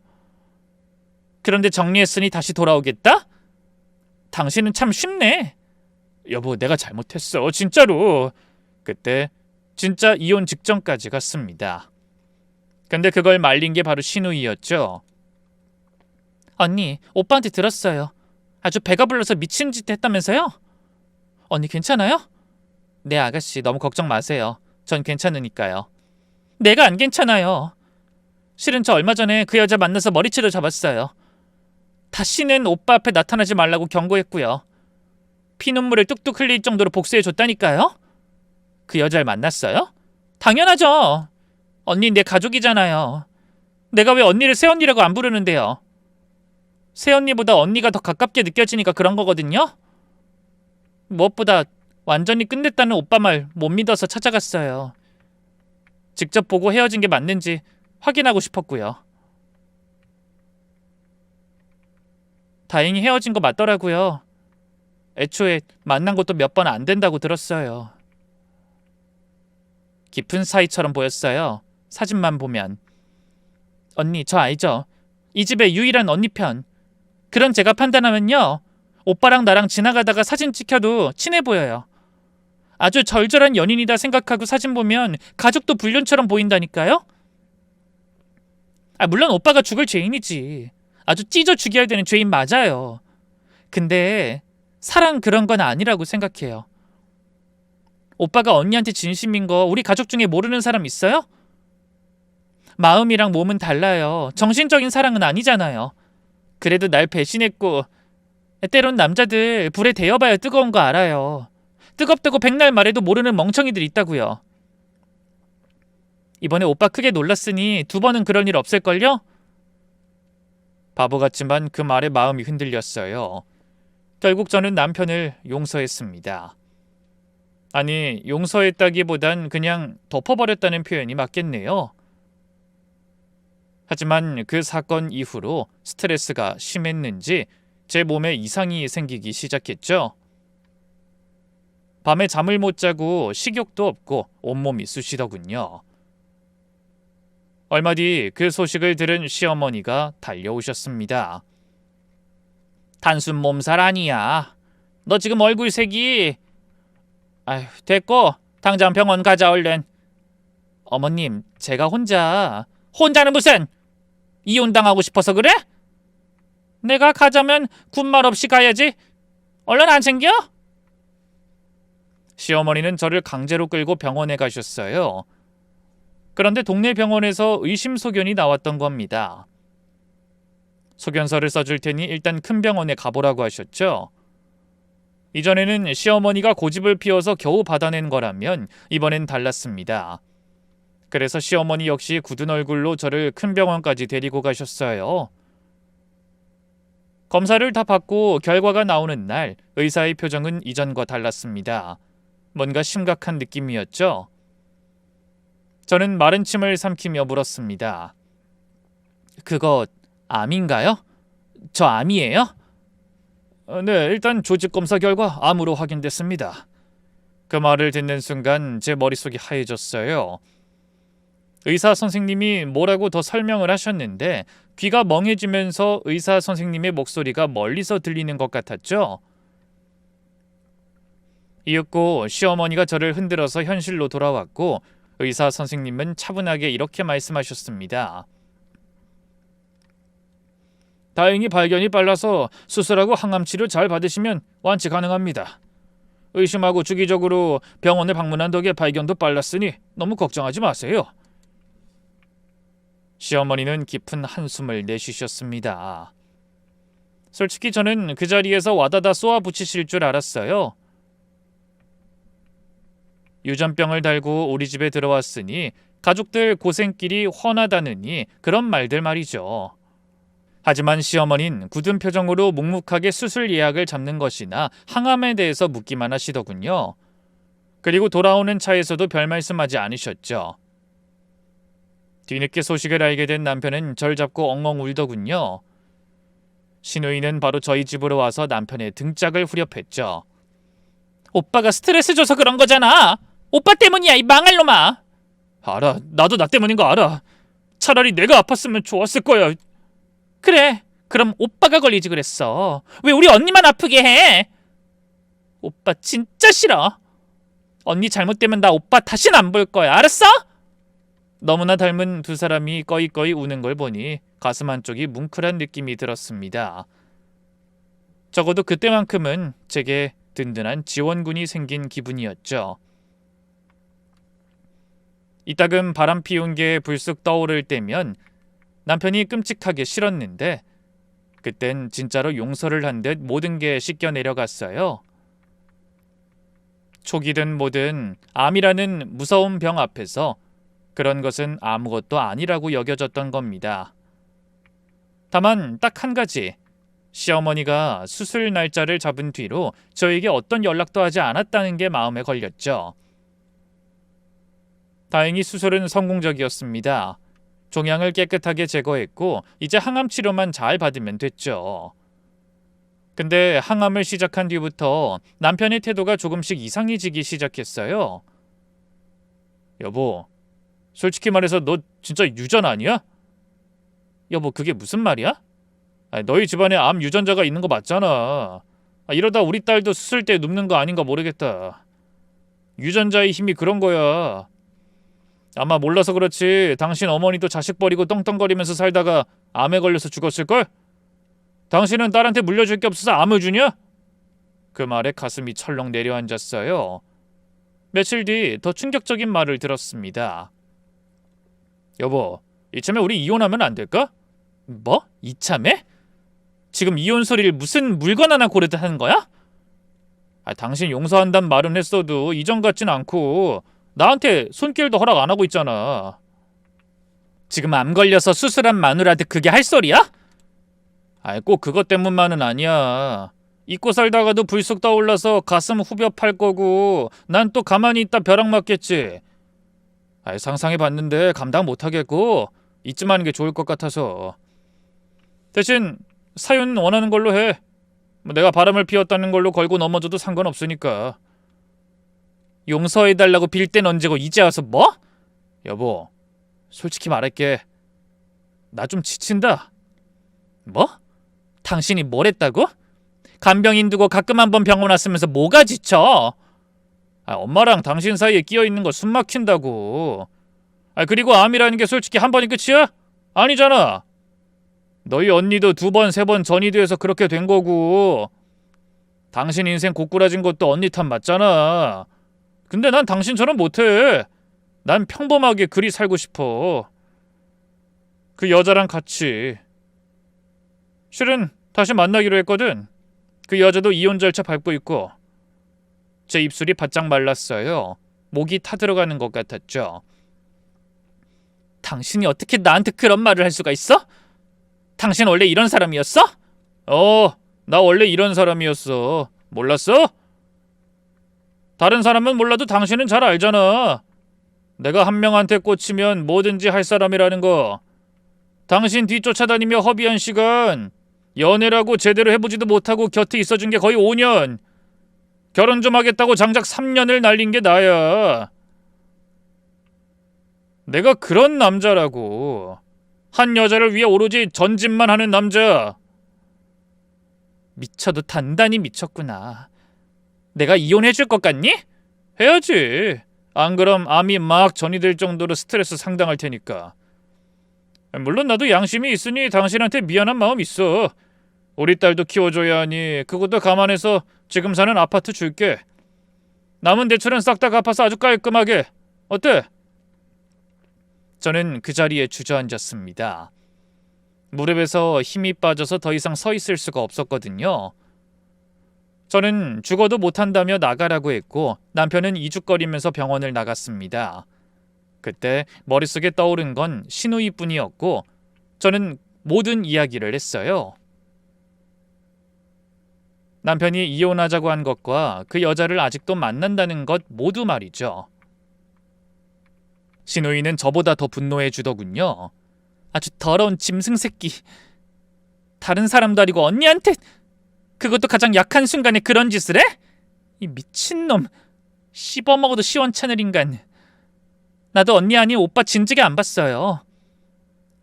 그런데 정리했으니 다시 돌아오겠다? 당신은 참 쉽네. 여보, 내가 잘못했어. 진짜로. 그때 진짜 이혼 직전까지 갔습니다. 근데 그걸 말린 게 바로 신우이였죠. 언니, 오빠한테 들었어요. 아주 배가 불러서 미친 짓 했다면서요? 언니 괜찮아요? 네, 아가씨 너무 걱정 마세요. 전 괜찮으니까요. 내가 안 괜찮아요. 실은 저 얼마 전에 그 여자 만나서 머리채도 잡았어요. 다시는 오빠 앞에 나타나지 말라고 경고했고요. 피눈물을 뚝뚝 흘릴 정도로 복수해줬다니까요. 그 여자를 만났어요? 당연하죠. 언니 내 가족이잖아요. 내가 왜 언니를 새언니라고 안 부르는데요. 새언니보다 언니가 더 가깝게 느껴지니까 그런 거거든요. 무엇보다 완전히 끝냈다는 오빠 말 못 믿어서 찾아갔어요. 직접 보고 헤어진 게 맞는지 확인하고 싶었고요. 다행히 헤어진 거 맞더라고요. 애초에 만난 것도 몇 번 안 된다고 들었어요. 깊은 사이처럼 보였어요. 사진만 보면. 언니 저 알죠? 이 집의 유일한 언니 편. 그런 제가 판단하면요. 오빠랑 나랑 지나가다가 사진 찍혀도 친해 보여요. 아주 절절한 연인이다 생각하고 사진 보면 가족도 불륜처럼 보인다니까요. 물론 오빠가 죽을 죄인이지. 아주 찢어 죽여야 되는 죄인 맞아요. 근데 사랑 그런 건 아니라고 생각해요. 오빠가 언니한테 진심인 거 우리 가족 중에 모르는 사람 있어요? 마음이랑 몸은 달라요. 정신적인 사랑은 아니잖아요. 그래도 날 배신했고 때론 남자들 불에 데워봐야 뜨거운 거 알아요. 뜨겁다고 백날 말해도 모르는 멍청이들 있다고요. 이번에 오빠 크게 놀랐으니 두 번은 그럴 일 없을걸요? 바보 같지만 그 말에 마음이 흔들렸어요. 결국 저는 남편을 용서했습니다. 아니, 용서했다기보단 그냥 덮어버렸다는 표현이 맞겠네요. 하지만 그 사건 이후로 스트레스가 심했는지 제 몸에 이상이 생기기 시작했죠. 밤에 잠을 못 자고 식욕도 없고 온몸이 쑤시더군요. 얼마 뒤 그 소식을 들은 시어머니가 달려오셨습니다. 단순 몸살 아니야. 너 지금 얼굴색이... 아휴, 됐고 당장 병원 가자 얼른. 어머님, 제가 혼자는 무슨... 이혼당하고 싶어서 그래? 내가 가자면 군말 없이 가야지. 얼른 안 챙겨? 시어머니는 저를 강제로 끌고 병원에 가셨어요. 그런데 동네 병원에서 의심소견이 나왔던 겁니다. 소견서를 써줄 테니 일단 큰 병원에 가보라고 하셨죠. 이전에는 시어머니가 고집을 피워서 겨우 받아낸 거라면 이번엔 달랐습니다. 그래서 시어머니 역시 굳은 얼굴로 저를 큰 병원까지 데리고 가셨어요. 검사를 다 받고 결과가 나오는 날 의사의 표정은 이전과 달랐습니다. 뭔가 심각한 느낌이었죠. 저는 마른 침을 삼키며 물었습니다. 그거 암인가요? 저 암이에요? 네, 일단 조직검사 결과 암으로 확인됐습니다. 그 말을 듣는 순간 제 머릿속이 하얘졌어요. 의사 선생님이 뭐라고 더 설명을 하셨는데 귀가 멍해지면서 의사 선생님의 목소리가 멀리서 들리는 것 같았죠. 이윽고 시어머니가 저를 흔들어서 현실로 돌아왔고 의사 선생님은 차분하게 이렇게 말씀하셨습니다. 다행히 발견이 빨라서 수술하고 항암치료 잘 받으시면 완치 가능합니다. 의심하고 주기적으로 병원을 방문한 덕에 발견도 빨랐으니 너무 걱정하지 마세요. 시어머니는 깊은 한숨을 내쉬셨습니다. 솔직히 저는 그 자리에서 와다다 쏘아붙이실 줄 알았어요. 유전병을 달고 우리 집에 들어왔으니 가족들 고생길이 훤하다느니 그런 말들 말이죠. 하지만 시어머니는 굳은 표정으로 묵묵하게 수술 예약을 잡는 것이나 항암에 대해서 묻기만 하시더군요. 그리고 돌아오는 차에서도 별 말씀하지 않으셨죠. 뒤늦게 소식을 알게 된 남편은 절 잡고 엉엉 울더군요. 시누이는 바로 저희 집으로 와서 남편의 등짝을 후려팼죠. 오빠가 스트레스 줘서 그런 거잖아. 오빠 때문이야, 이 망할 놈아. 알아. 나도 나 때문인 거 알아. 차라리 내가 아팠으면 좋았을 거야. 그래. 그럼 오빠가 걸리지 그랬어. 왜 우리 언니만 아프게 해? 오빠 진짜 싫어. 언니 잘못되면 나 오빠 다신 안 볼 거야. 알았어? 너무나 닮은 두 사람이 꺼이꺼이 우는 걸 보니 가슴 한쪽이 뭉클한 느낌이 들었습니다. 적어도 그때만큼은 제게 든든한 지원군이 생긴 기분이었죠. 이따금 바람 피운 게 불쑥 떠오를 때면 남편이 끔찍하게 싫었는데 그땐 진짜로 용서를 한 듯 모든 게 씻겨 내려갔어요. 촉이든 뭐든 암이라는 무서운 병 앞에서 그런 것은 아무것도 아니라고 여겨졌던 겁니다. 다만 딱 한 가지, 시어머니가 수술 날짜를 잡은 뒤로 저에게 어떤 연락도 하지 않았다는 게 마음에 걸렸죠. 다행히 수술은 성공적이었습니다. 종양을 깨끗하게 제거했고 이제 항암 치료만 잘 받으면 됐죠. 근데 항암을 시작한 뒤부터 남편의 태도가 조금씩 이상해지기 시작했어요. 여보, 솔직히 말해서 너 진짜 유전 아니야? 여보, 그게 무슨 말이야? 너희 집안에 암 유전자가 있는 거 맞잖아. 이러다 우리 딸도 수술 때 눕는 거 아닌가 모르겠다. 유전자의 힘이 그런 거야. 아마 몰라서 그렇지 당신 어머니도 자식 버리고 떵떵거리면서 살다가 암에 걸려서 죽었을걸? 당신은 딸한테 물려줄 게 없어서 암을 주냐? 그 말에 가슴이 철렁 내려앉았어요. 며칠 뒤 더 충격적인 말을 들었습니다. 여보, 이참에 우리 이혼하면 안 될까? 뭐? 이참에? 지금 이혼 소리를 무슨 물건 하나 고르듯 하는 거야? 당신 용서한단 말은 했어도 이전 같진 않고 나한테 손길도 허락 안 하고 있잖아. 지금 암 걸려서 수술한 마누라한테 그게 할 소리야? 꼭 그것 때문만은 아니야. 잊고 살다가도 불쑥 떠올라서 가슴 후벼 팔 거고 난 또 가만히 있다 벼락 맞겠지. 상상해봤는데 감당 못하겠고 잊지 마는 게 좋을 것 같아서. 대신 사윤 원하는 걸로 해. 내가 바람을 피웠다는 걸로 걸고 넘어져도 상관없으니까. 용서해달라고 빌 땐 언제고 이제 와서 뭐? 여보, 솔직히 말할게. 나 좀 지친다. 뭐? 당신이 뭘 했다고? 간병인 두고 가끔 한번 병원 왔으면서 뭐가 지쳐? 엄마랑 당신 사이에 끼어있는 거 숨 막힌다고. 그리고 암이라는 게 솔직히 한 번이 끝이야? 아니잖아. 너희 언니도 2번, 3번 전이돼서 그렇게 된 거고, 당신 인생 고꾸라진 것도 언니 탓 맞잖아. 근데 난 당신처럼 못해. 난 평범하게 그리 살고 싶어. 그 여자랑 같이. 실은 다시 만나기로 했거든. 그 여자도 이혼 절차 밟고 있고. 제 입술이 바짝 말랐어요. 목이 타들어가는 것 같았죠. 당신이 어떻게 나한테 그런 말을 할 수가 있어? 당신 원래 이런 사람이었어? 나 원래 이런 사람이었어. 몰랐어? 다른 사람은 몰라도 당신은 잘 알잖아. 내가 한 명한테 꽂히면 뭐든지 할 사람이라는 거. 당신 뒤쫓아다니며 허비한 시간, 연애라고 제대로 해보지도 못하고 곁에 있어준 게 거의 5년. 결혼 좀 하겠다고 장작 3년을 날린 게 나야. 내가 그런 남자라고. 한 여자를 위해 오로지 전진만 하는 남자. 미쳐도 단단히 미쳤구나. 내가 이혼해줄 것 같니? 해야지. 안 그럼 암이 막 전이될 정도로 스트레스 상당할 테니까. 물론 나도 양심이 있으니 당신한테 미안한 마음 있어. 우리 딸도 키워줘야 하니 그것도 감안해서 지금 사는 아파트 줄게. 남은 대출은 싹 다 갚아서 아주 깔끔하게. 어때? 저는 그 자리에 주저앉았습니다. 무릎에서 힘이 빠져서 더 이상 서 있을 수가 없었거든요. 저는 죽어도 못한다며 나가라고 했고 남편은 이죽거리면서 병원을 나갔습니다. 그때 머릿속에 떠오른 건 신우이뿐이었고 저는 모든 이야기를 했어요. 남편이 이혼하자고 한 것과 그 여자를 아직도 만난다는 것 모두 말이죠. 신우이는 저보다 더 분노해 주더군요. 아주 더러운 짐승 새끼. 다른 사람도 아니고 언니한테, 그것도 가장 약한 순간에 그런 짓을 해? 이 미친놈. 씹어먹어도 시원찮을 인간. 나도 언니 아닌 오빠 진즉에 안 봤어요.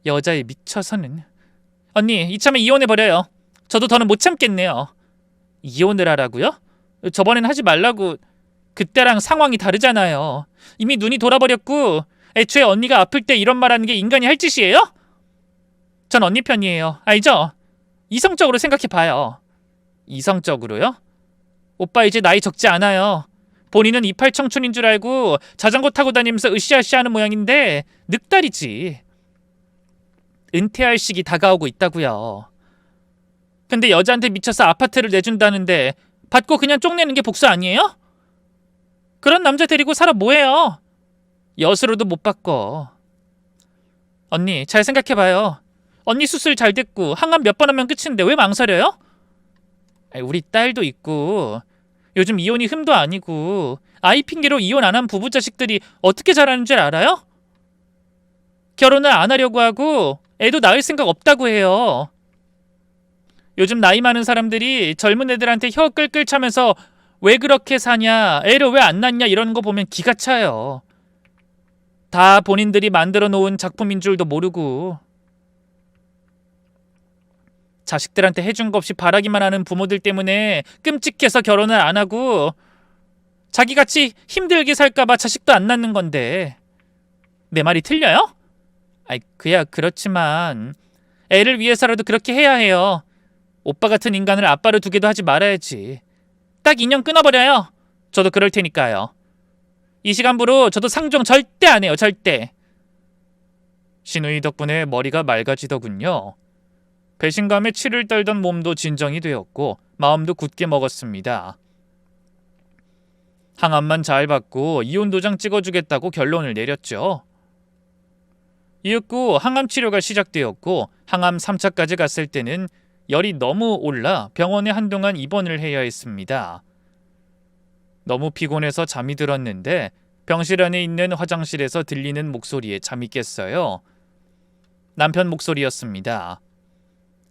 여자에 미쳐서는. 언니, 이참에 이혼해버려요. 저도 더는 못 참겠네요. 이혼을 하라고요? 저번엔 하지 말라고. 그때랑 상황이 다르잖아요. 이미 눈이 돌아버렸고 애초에 언니가 아플 때 이런 말하는 게 인간이 할 짓이에요? 전 언니 편이에요. 알죠? 이성적으로 생각해봐요. 이성적으로요? 오빠 이제 나이 적지 않아요. 본인은 이팔 청춘인 줄 알고 자전거 타고 다니면서 으쌰으쌰하는 모양인데 늑다리지. 은퇴할 시기 다가오고 있다고요. 근데 여자한테 미쳐서 아파트를 내준다는데 받고 그냥 쪽내는 게 복수 아니에요? 그런 남자 데리고 살아 뭐해요? 여수로도 못 바꿔. 언니 잘 생각해봐요. 언니 수술 잘 됐고 항암 몇 번 하면 끝인데 왜 망설여요? 우리 딸도 있고 요즘 이혼이 흠도 아니고 아이 핑계로 이혼 안 한 부부 자식들이 어떻게 자라는 줄 알아요? 결혼을 안 하려고 하고 애도 낳을 생각 없다고 해요. 요즘 나이 많은 사람들이 젊은 애들한테 혀 끌끌 차면서 왜 그렇게 사냐, 애를 왜 안 낳냐 이러는 거 보면 기가 차요. 다 본인들이 만들어 놓은 작품인 줄도 모르고. 자식들한테 해준 거 없이 바라기만 하는 부모들 때문에 끔찍해서 결혼을 안 하고 자기같이 힘들게 살까봐 자식도 안 낳는 건데 내 말이 틀려요? 그야 그렇지만 애를 위해서라도 그렇게 해야 해요. 오빠 같은 인간을 아빠로 두게도 하지 말아야지. 딱 인연 끊어버려요. 저도 그럴 테니까요. 이 시간부로 저도 상종 절대 안 해요. 절대. 신우이 덕분에 머리가 맑아지더군요. 배신감에 치를 떨던 몸도 진정이 되었고 마음도 굳게 먹었습니다. 항암만 잘 받고 이혼 도장 찍어주겠다고 결론을 내렸죠. 이윽고 항암 치료가 시작되었고 항암 3차까지 갔을 때는 열이 너무 올라 병원에 한동안 입원을 해야 했습니다. 너무 피곤해서 잠이 들었는데 병실 안에 있는 화장실에서 들리는 목소리에 잠이 깼어요. 남편 목소리였습니다.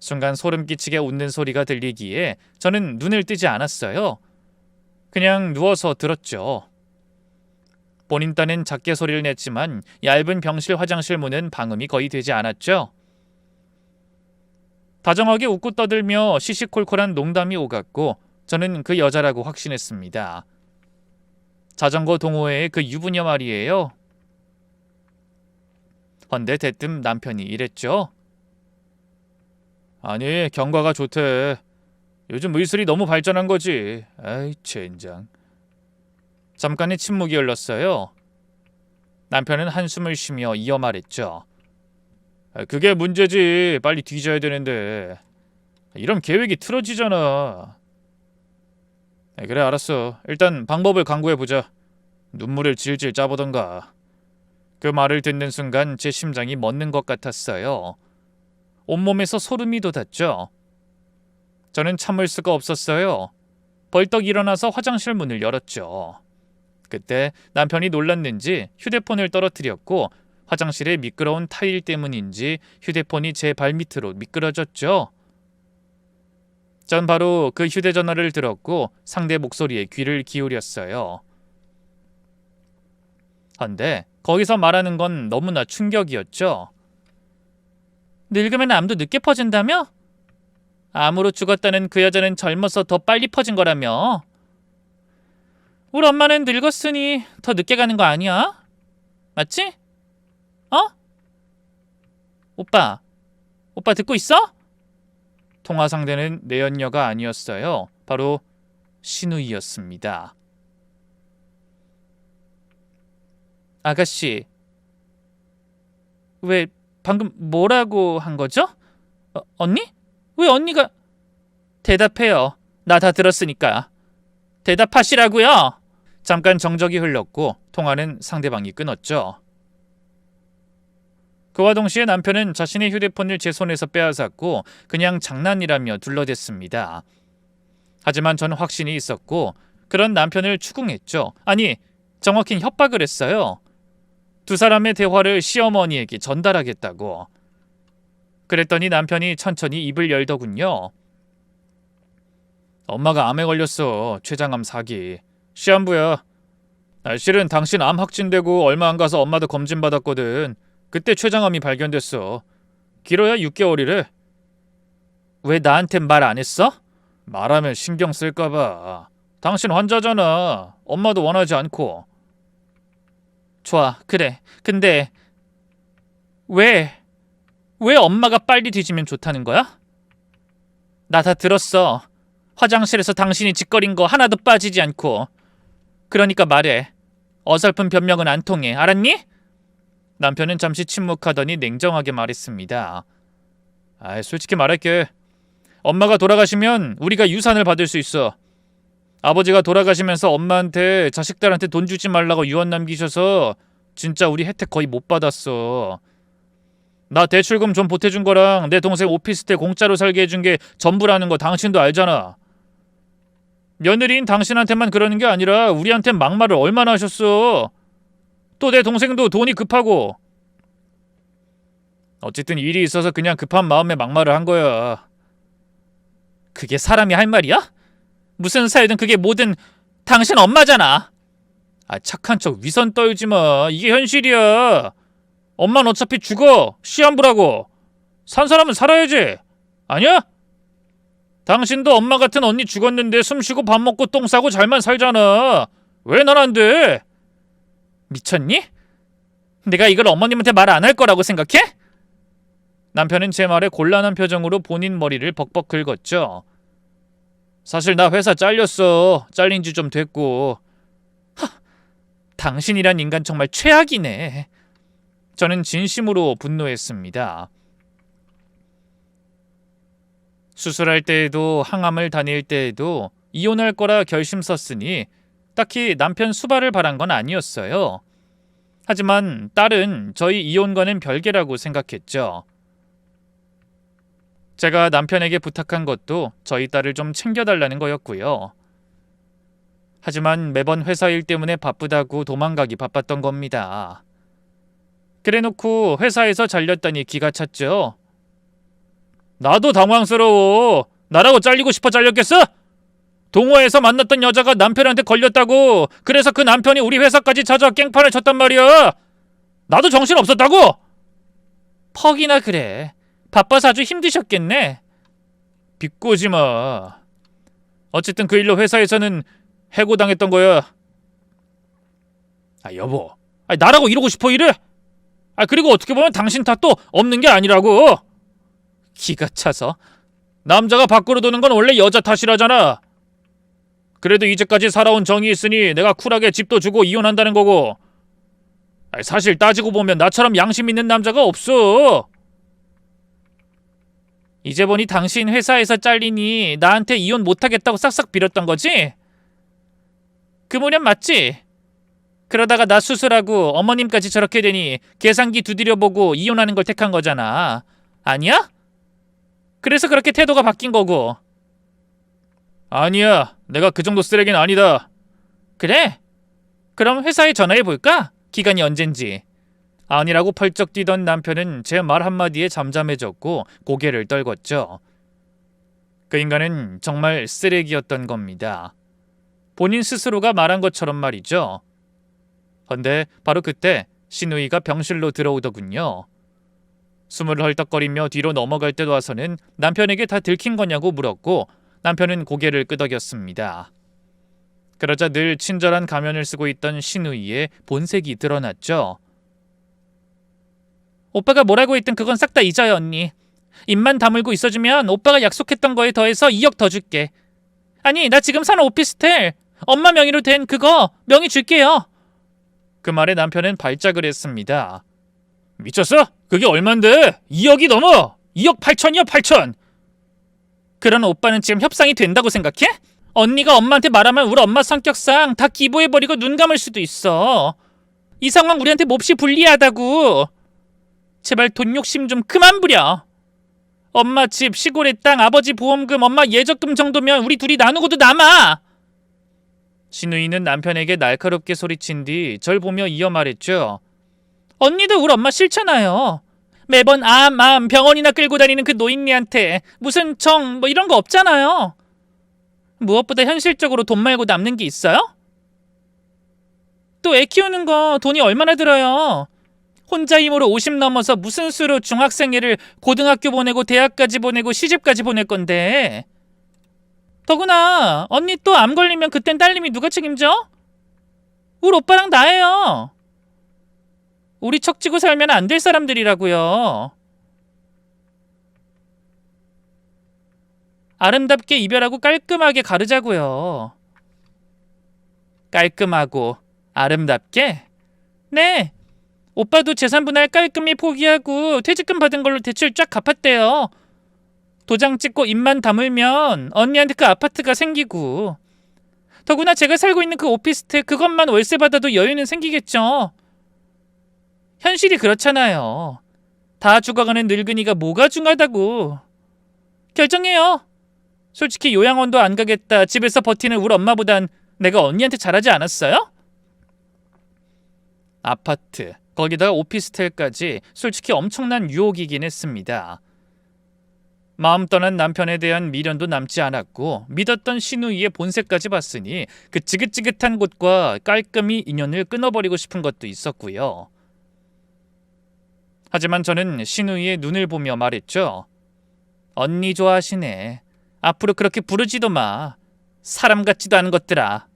순간 소름 끼치게 웃는 소리가 들리기에 저는 눈을 뜨지 않았어요. 그냥 누워서 들었죠. 본인 딴엔 작게 소리를 냈지만 얇은 병실 화장실 문은 방음이 거의 되지 않았죠. 다정하게 웃고 떠들며 시시콜콜한 농담이 오갔고 저는 그 여자라고 확신했습니다. 자전거 동호회의 그 유부녀 말이에요. 헌데 대뜸 남편이 이랬죠. 아니, 경과가 좋대. 요즘 의술이 너무 발전한 거지. 아이, 젠장. 잠깐의 침묵이 흘렀어요. 남편은 한숨을 쉬며 이어 말했죠. 그게 문제지. 빨리 뒤져야 되는데. 이런 계획이 틀어지잖아. 그래, 알았어. 일단 방법을 강구해보자. 눈물을 질질 짜보던가. 그 말을 듣는 순간 제 심장이 멎는 것 같았어요. 온몸에서 소름이 돋았죠. 저는 참을 수가 없었어요. 벌떡 일어나서 화장실 문을 열었죠. 그때 남편이 놀랐는지 휴대폰을 떨어뜨렸고 화장실의 미끄러운 타일 때문인지 휴대폰이 제 발밑으로 미끄러졌죠. 전 바로 그 휴대전화를 들었고 상대 목소리에 귀를 기울였어요. 헌데 거기서 말하는 건 너무나 충격이었죠. 늙으면 암도 늦게 퍼진다며? 암으로 죽었다는 그 여자는 젊어서 더 빨리 퍼진 거라며. 우리 엄마는 늙었으니 더 늦게 가는 거 아니야? 맞지? 어? 오빠 듣고 있어? 통화 상대는 내연녀가 아니었어요. 바로 신우이였습니다. 아가씨, 왜 방금 뭐라고 한 거죠? 언니? 왜 언니가... 대답해요. 나 다 들었으니까. 대답하시라고요. 잠깐 정적이 흘렀고 통화는 상대방이 끊었죠. 그와 동시에 남편은 자신의 휴대폰을 제 손에서 빼앗았고 그냥 장난이라며 둘러댔습니다. 하지만 저는 확신이 있었고 그런 남편을 추궁했죠. 아니, 정확히 협박을 했어요. 두 사람의 대화를 시어머니에게 전달하겠다고. 그랬더니 남편이 천천히 입을 열더군요. 엄마가 암에 걸렸어. 췌장암 4기. 시한부야. 실은 당신 암 확진되고 얼마 안 가서 엄마도 검진 받았거든. 그때 췌장암이 발견됐어. 길어야 6개월이래. 왜 나한텐 말 안 했어? 말하면 신경 쓸까봐. 당신 환자잖아. 엄마도 원하지 않고. 좋아, 그래. 근데 왜 엄마가 빨리 뒤지면 좋다는 거야? 나 다 들었어. 화장실에서 당신이 짓거린 거 하나도 빠지지 않고. 그러니까 말해. 어설픈 변명은 안 통해. 알았니? 남편은 잠시 침묵하더니 냉정하게 말했습니다. 솔직히 말할게. 엄마가 돌아가시면 우리가 유산을 받을 수 있어. 아버지가 돌아가시면서 엄마한테 자식들한테 돈 주지 말라고 유언 남기셔서 진짜 우리 혜택 거의 못 받았어. 나 대출금 좀 보태준 거랑 내 동생 오피스텔 공짜로 살게 해준 게 전부라는 거 당신도 알잖아. 며느리인 당신한테만 그러는 게 아니라 우리한텐 막말을 얼마나 하셨어. 또 내 동생도 돈이 급하고. 어쨌든 일이 있어서 그냥 급한 마음에 막말을 한 거야. 그게 사람이 할 말이야? 무슨 사유든 그게 뭐든 당신 엄마잖아. 착한 척 위선 떨지 마. 이게 현실이야. 엄마는 어차피 죽어. 시한부라고. 산 사람은 살아야지. 아니야? 당신도 엄마 같은 언니 죽었는데 숨 쉬고 밥 먹고 똥 싸고 잘만 살잖아. 왜 난 안 돼? 미쳤니? 내가 이걸 어머님한테 말 안 할 거라고 생각해? 남편은 제 말에 곤란한 표정으로 본인 머리를 벅벅 긁었죠. 사실 나 회사 잘렸어. 잘린 지 좀 됐고. 당신이란 인간 정말 최악이네. 저는 진심으로 분노했습니다. 수술할 때에도 항암을 다닐 때에도 이혼할 거라 결심 썼으니 딱히 남편 수발을 바란 건 아니었어요. 하지만 딸은 저희 이혼과는 별개라고 생각했죠. 제가 남편에게 부탁한 것도 저희 딸을 좀 챙겨달라는 거였고요. 하지만 매번 회사 일 때문에 바쁘다고 도망가기 바빴던 겁니다. 그래놓고 회사에서 잘렸다니 기가 찼죠. 나도 당황스러워. 나라고 잘리고 싶어 잘렸겠어? 동호회에서 만났던 여자가 남편한테 걸렸다고. 그래서 그 남편이 우리 회사까지 찾아와 깽판을 쳤단 말이야. 나도 정신 없었다고? 퍽이나 그래. 바빠서 아주 힘드셨겠네. 비꼬지 마. 어쨌든 그 일로 회사에서는 해고당했던 거야. 여보. 나라고 이러고 싶어 이래? 그리고 어떻게 보면 당신 탓도 없는 게 아니라고. 기가 차서. 남자가 밖으로 도는 건 원래 여자 탓이라잖아. 그래도 이제까지 살아온 정이 있으니 내가 쿨하게 집도 주고 이혼한다는 거고. 사실 따지고 보면 나처럼 양심 있는 남자가 없어. 이제 보니 당신 회사에서 잘리니 나한테 이혼 못하겠다고 싹싹 빌었던 거지? 그 무렵 맞지? 그러다가 나 수술하고 어머님까지 저렇게 되니 계산기 두드려보고 이혼하는 걸 택한 거잖아. 아니야? 그래서 그렇게 태도가 바뀐 거고. 아니야. 내가 그 정도 쓰레기는 아니다. 그래? 그럼 회사에 전화해볼까? 기간이 언젠지. 아니라고 펄쩍 뛰던 남편은 제 말 한마디에 잠잠해졌고 고개를 떨궜죠. 그 인간은 정말 쓰레기였던 겁니다. 본인 스스로가 말한 것처럼 말이죠. 헌데 바로 그때 신우이가 병실로 들어오더군요. 숨을 헐떡거리며 뒤로 넘어갈 때 와서는 남편에게 다 들킨 거냐고 물었고 남편은 고개를 끄덕였습니다. 그러자 늘 친절한 가면을 쓰고 있던 신우이의 본색이 드러났죠. 오빠가 뭐라고 했든 그건 싹 다 잊어요, 언니. 입만 다물고 있어주면 오빠가 약속했던 거에 더해서 2억 더 줄게. 아니, 나 지금 사는 오피스텔 엄마 명의로 된 그거 명의 줄게요. 그 말에 남편은 발작을 했습니다. 미쳤어? 그게 얼만데? 2억이 넘어! 2억 8천이야, 8천! 그런 오빠는 지금 협상이 된다고 생각해? 언니가 엄마한테 말하면 우리 엄마 성격상 다 기부해버리고 눈 감을 수도 있어. 이 상황 우리한테 몹시 불리하다고. 제발 돈 욕심 좀 그만 부려. 엄마 집, 시골의 땅, 아버지 보험금, 엄마 예적금 정도면 우리 둘이 나누고도 남아. 신우이는 남편에게 날카롭게 소리친 뒤 절 보며 이어 말했죠. 언니도 우리 엄마 싫잖아요. 매번 암 병원이나 끌고 다니는 그 노인네한테 무슨 정 뭐 이런 거 없잖아요. 무엇보다 현실적으로 돈 말고 남는 게 있어요? 또 애 키우는 거 돈이 얼마나 들어요? 혼자 힘으로 50 넘어서 무슨 수로 중학생애를 고등학교 보내고 대학까지 보내고 시집까지 보낼 건데. 더구나 언니 또 암 걸리면 그땐 딸님이 누가 책임져? 우리 오빠랑 나예요. 우리 척지고 살면 안 될 사람들이라고요. 아름답게 이별하고 깔끔하게 가르자고요. 깔끔하고 아름답게? 네. 오빠도 재산 분할 깔끔히 포기하고 퇴직금 받은 걸로 대출 쫙 갚았대요. 도장 찍고 입만 다물면 언니한테 그 아파트가 생기고. 더구나 제가 살고 있는 그 오피스텔 그것만 월세 받아도 여유는 생기겠죠. 현실이 그렇잖아요. 다 죽어가는 늙은이가 뭐가 중하다고. 결정해요. 솔직히 요양원도 안 가겠다. 집에서 버티는 우리 엄마보단 내가 언니한테 잘하지 않았어요? 아파트, 거기다가 오피스텔까지 솔직히 엄청난 유혹이긴 했습니다. 마음 떠난 남편에 대한 미련도 남지 않았고 믿었던 신우이의 본색까지 봤으니 그 지긋지긋한 곳과 깔끔히 인연을 끊어버리고 싶은 것도 있었고요. 하지만 저는 신우이의 눈을 보며 말했죠. 언니 좋아하시네. 앞으로 그렇게 부르지도 마. 사람 같지도 않은 것들아.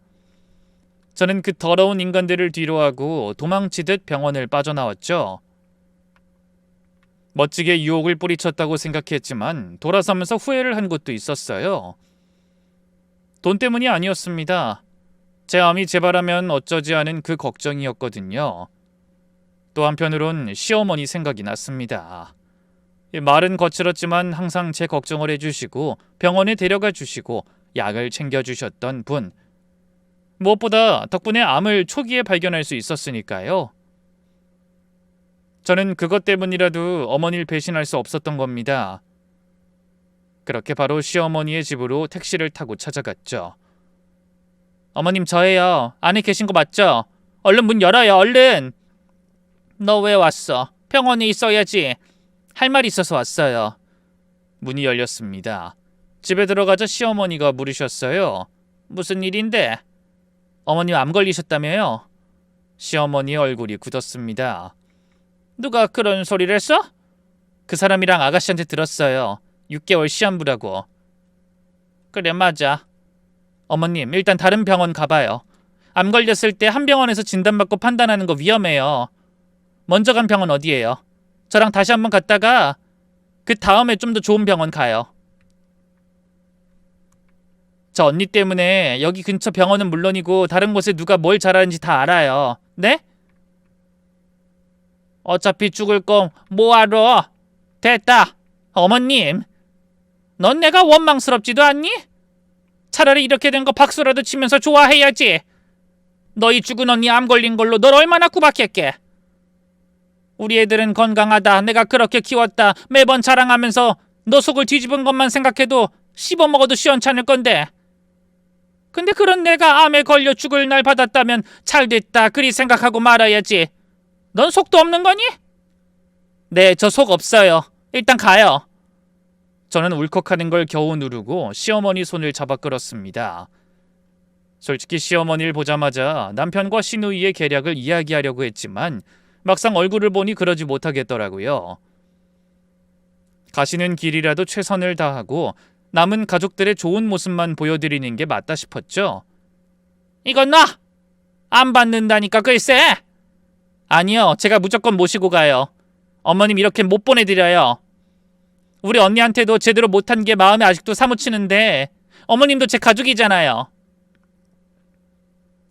저는 그 더러운 인간들을 뒤로하고 도망치듯 병원을 빠져나왔죠. 멋지게 유혹을 뿌리쳤다고 생각했지만 돌아서면서 후회를 한 것도 있었어요. 돈 때문이 아니었습니다. 제 암이 재발하면 어쩌지 하는 그 걱정이었거든요. 또 한편으론 시어머니 생각이 났습니다. 말은 거칠었지만 항상 제 걱정을 해주시고 병원에 데려가 주시고 약을 챙겨주셨던 분. 무엇보다 덕분에 암을 초기에 발견할 수 있었으니까요. 저는 그것 때문이라도 어머니를 배신할 수 없었던 겁니다. 그렇게 바로 시어머니의 집으로 택시를 타고 찾아갔죠. 어머님 저예요. 안에 계신 거 맞죠? 얼른 문 열어요. 얼른. 너 왜 왔어? 병원에 있어야지. 할 말이 있어서 왔어요. 문이 열렸습니다. 집에 들어가자 시어머니가 물으셨어요. 무슨 일인데? 어머님 암 걸리셨다며요? 시어머니 얼굴이 굳었습니다. 누가 그런 소리를 했어? 그 사람이랑 아가씨한테 들었어요. 6개월 시한부라고. 그래, 맞아. 어머님, 일단 다른 병원 가봐요. 암 걸렸을 때 한 병원에서 진단받고 판단하는 거 위험해요. 먼저 간 병원 어디예요? 저랑 다시 한번 갔다가 그 다음에 좀 더 좋은 병원 가요. 저 언니 때문에 여기 근처 병원은 물론이고 다른 곳에 누가 뭘 잘하는지 다 알아요. 네? 어차피 죽을 거 뭐하러? 됐다. 어머님, 넌 내가 원망스럽지도 않니? 차라리 이렇게 된 거 박수라도 치면서 좋아해야지. 너희 죽은 언니 암 걸린 걸로 널 얼마나 구박했게. 우리 애들은 건강하다, 내가 그렇게 키웠다 매번 자랑하면서 너 속을 뒤집은 것만 생각해도 씹어먹어도 시원찮을 건데. 근데 그런 내가 암에 걸려 죽을 날 받았다면 잘됐다 그리 생각하고 말아야지. 넌 속도 없는 거니? 네, 저 속 없어요. 일단 가요. 저는 울컥하는 걸 겨우 누르고 시어머니 손을 잡아 끌었습니다. 솔직히 시어머니를 보자마자 남편과 시누이의 계략을 이야기하려고 했지만 막상 얼굴을 보니 그러지 못하겠더라고요. 가시는 길이라도 최선을 다하고 남은 가족들의 좋은 모습만 보여드리는 게 맞다 싶었죠. 이건 놔! 안 받는다니까 글쎄! 아니요, 제가 무조건 모시고 가요. 어머님 이렇게 못 보내드려요. 우리 언니한테도 제대로 못한 게 마음에 아직도 사무치는데 어머님도 제 가족이잖아요.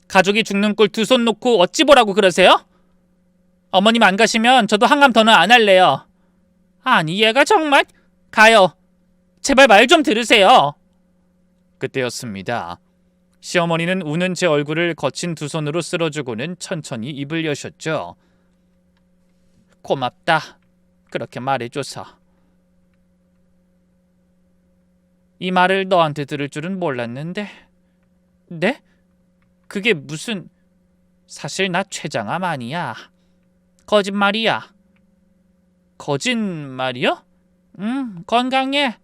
가족이 죽는 꼴 두 손 놓고 어찌 보라고 그러세요? 어머님 안 가시면 저도 한 감 더는 안 할래요. 아니 얘가 정말... 가요. 제발 말 좀 들으세요. 그때였습니다. 시어머니는 우는 제 얼굴을 거친 두 손으로 쓸어주고는 천천히 입을 여셨죠. 고맙다. 그렇게 말해줘서. 이 말을 너한테 들을 줄은 몰랐는데. 네? 그게 무슨... 사실 나 췌장암 아니야. 거짓말이야. 거짓말이요? 건강해.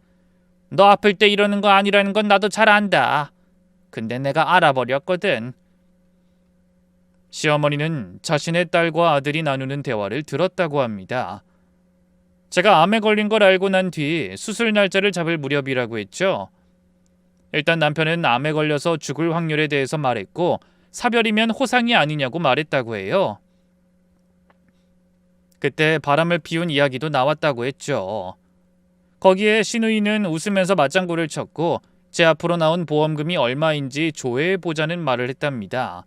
너 아플 때 이러는 거 아니라는 건 나도 잘 안다. 근데 내가 알아버렸거든. 시어머니는 자신의 딸과 아들이 나누는 대화를 들었다고 합니다. 제가 암에 걸린 걸 알고 난 뒤 수술 날짜를 잡을 무렵이라고 했죠. 일단 남편은 암에 걸려서 죽을 확률에 대해서 말했고 사별이면 호상이 아니냐고 말했다고 해요. 그때 바람을 피운 이야기도 나왔다고 했죠. 거기에 시누이는 웃으면서 맞장구를 쳤고 제 앞으로 나온 보험금이 얼마인지 조회해보자는 말을 했답니다.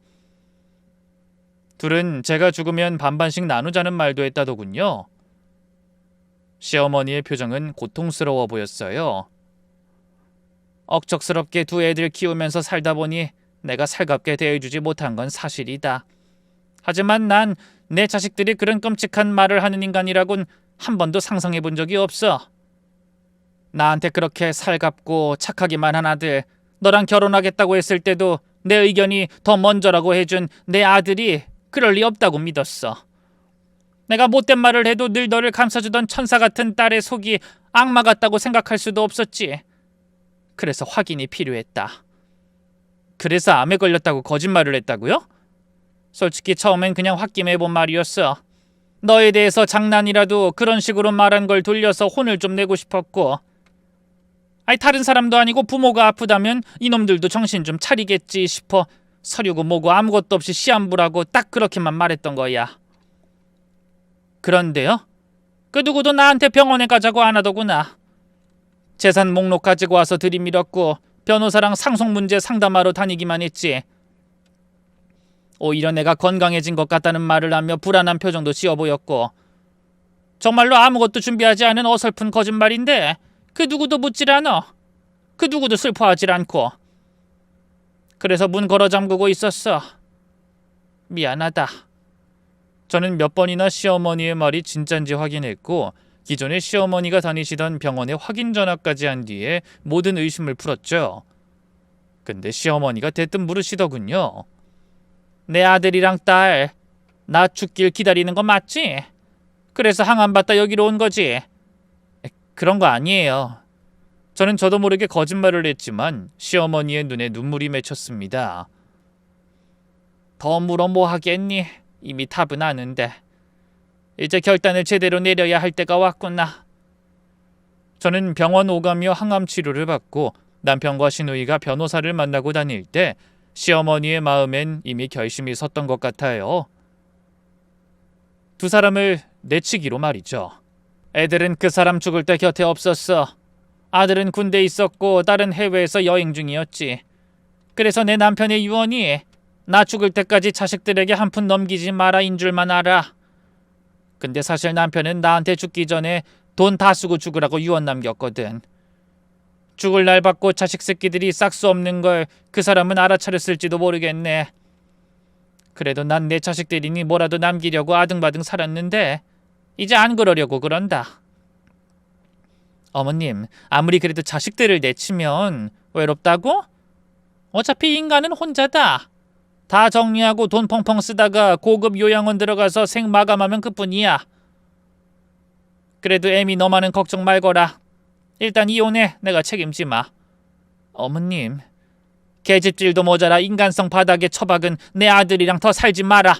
둘은 제가 죽으면 반반씩 나누자는 말도 했다더군요. 시어머니의 표정은 고통스러워 보였어요. 억척스럽게 두 애들 키우면서 살다 보니 내가 살갑게 대해주지 못한 건 사실이다. 하지만 난 내 자식들이 그런 끔찍한 말을 하는 인간이라곤 한 번도 상상해 본 적이 없어. 나한테 그렇게 살갑고 착하기만 한 아들, 너랑 결혼하겠다고 했을 때도 내 의견이 더 먼저라고 해준 내 아들이 그럴 리 없다고 믿었어. 내가 못된 말을 해도 늘 너를 감싸주던 천사 같은 딸의 속이 악마 같다고 생각할 수도 없었지. 그래서 확인이 필요했다. 그래서 암에 걸렸다고 거짓말을 했다고요? 솔직히 처음엔 그냥 홧김에 본 말이었어. 너에 대해서 장난이라도 그런 식으로 말한 걸 돌려서 혼을 좀 내고 싶었고. 아니 다른 사람도 아니고 부모가 아프다면 이놈들도 정신 좀 차리겠지 싶어 서류고 뭐고 아무것도 없이 시한부라고 딱 그렇게만 말했던 거야. 그런데요? 그 누구도 나한테 병원에 가자고 안 하더구나. 재산 목록 가지고 와서 들이밀었고 변호사랑 상속 문제 상담하러 다니기만 했지. 오히려 내가 건강해진 것 같다는 말을 하며 불안한 표정도 지어 보였고. 정말로 아무것도 준비하지 않은 어설픈 거짓말인데 그 누구도 묻질 않아. 그 누구도 슬퍼하질 않고. 그래서 문 걸어 잠그고 있었어. 미안하다. 저는 몇 번이나 시어머니의 말이 진짠지 확인했고 기존에 시어머니가 다니시던 병원에 확인 전화까지 한 뒤에 모든 의심을 풀었죠. 근데 시어머니가 대뜸 물으시더군요. 내 아들이랑 딸, 나 죽길 기다리는 거 맞지? 그래서 항암 받다 여기로 온 거지? 그런 거 아니에요. 저는 저도 모르게 거짓말을 했지만 시어머니의 눈에 눈물이 맺혔습니다. 더 물어 뭐 하겠니? 이미 답은 아는데. 이제 결단을 제대로 내려야 할 때가 왔구나. 저는 병원 오가며 항암 치료를 받고 남편과 시누이가 변호사를 만나고 다닐 때 시어머니의 마음엔 이미 결심이 섰던 것 같아요. 두 사람을 내치기로 말이죠. 애들은 그 사람 죽을 때 곁에 없었어. 아들은 군대에 있었고 딸은 해외에서 여행 중이었지. 그래서 내 남편의 유언이 나 죽을 때까지 자식들에게 한 푼 넘기지 마라인 줄만 알아. 근데 사실 남편은 나한테 죽기 전에 돈 다 쓰고 죽으라고 유언 남겼거든. 죽을 날 받고 자식 새끼들이 싹수 없는 걸 그 사람은 알아차렸을지도 모르겠네. 그래도 난 내 자식들이니 뭐라도 남기려고 아등바등 살았는데 이제 안 그러려고 그런다. 어머님, 아무리 그래도 자식들을 내치면 외롭다고? 어차피 인간은 혼자다. 다 정리하고 돈 펑펑 쓰다가 고급 요양원 들어가서 생 마감하면 그뿐이야. 그래도 애미 너만은 걱정 말거라. 일단 이혼해. 내가 책임지 마. 어머님, 계집질도 모자라 인간성 바닥에 처박은 내 아들이랑 더 살지 마라.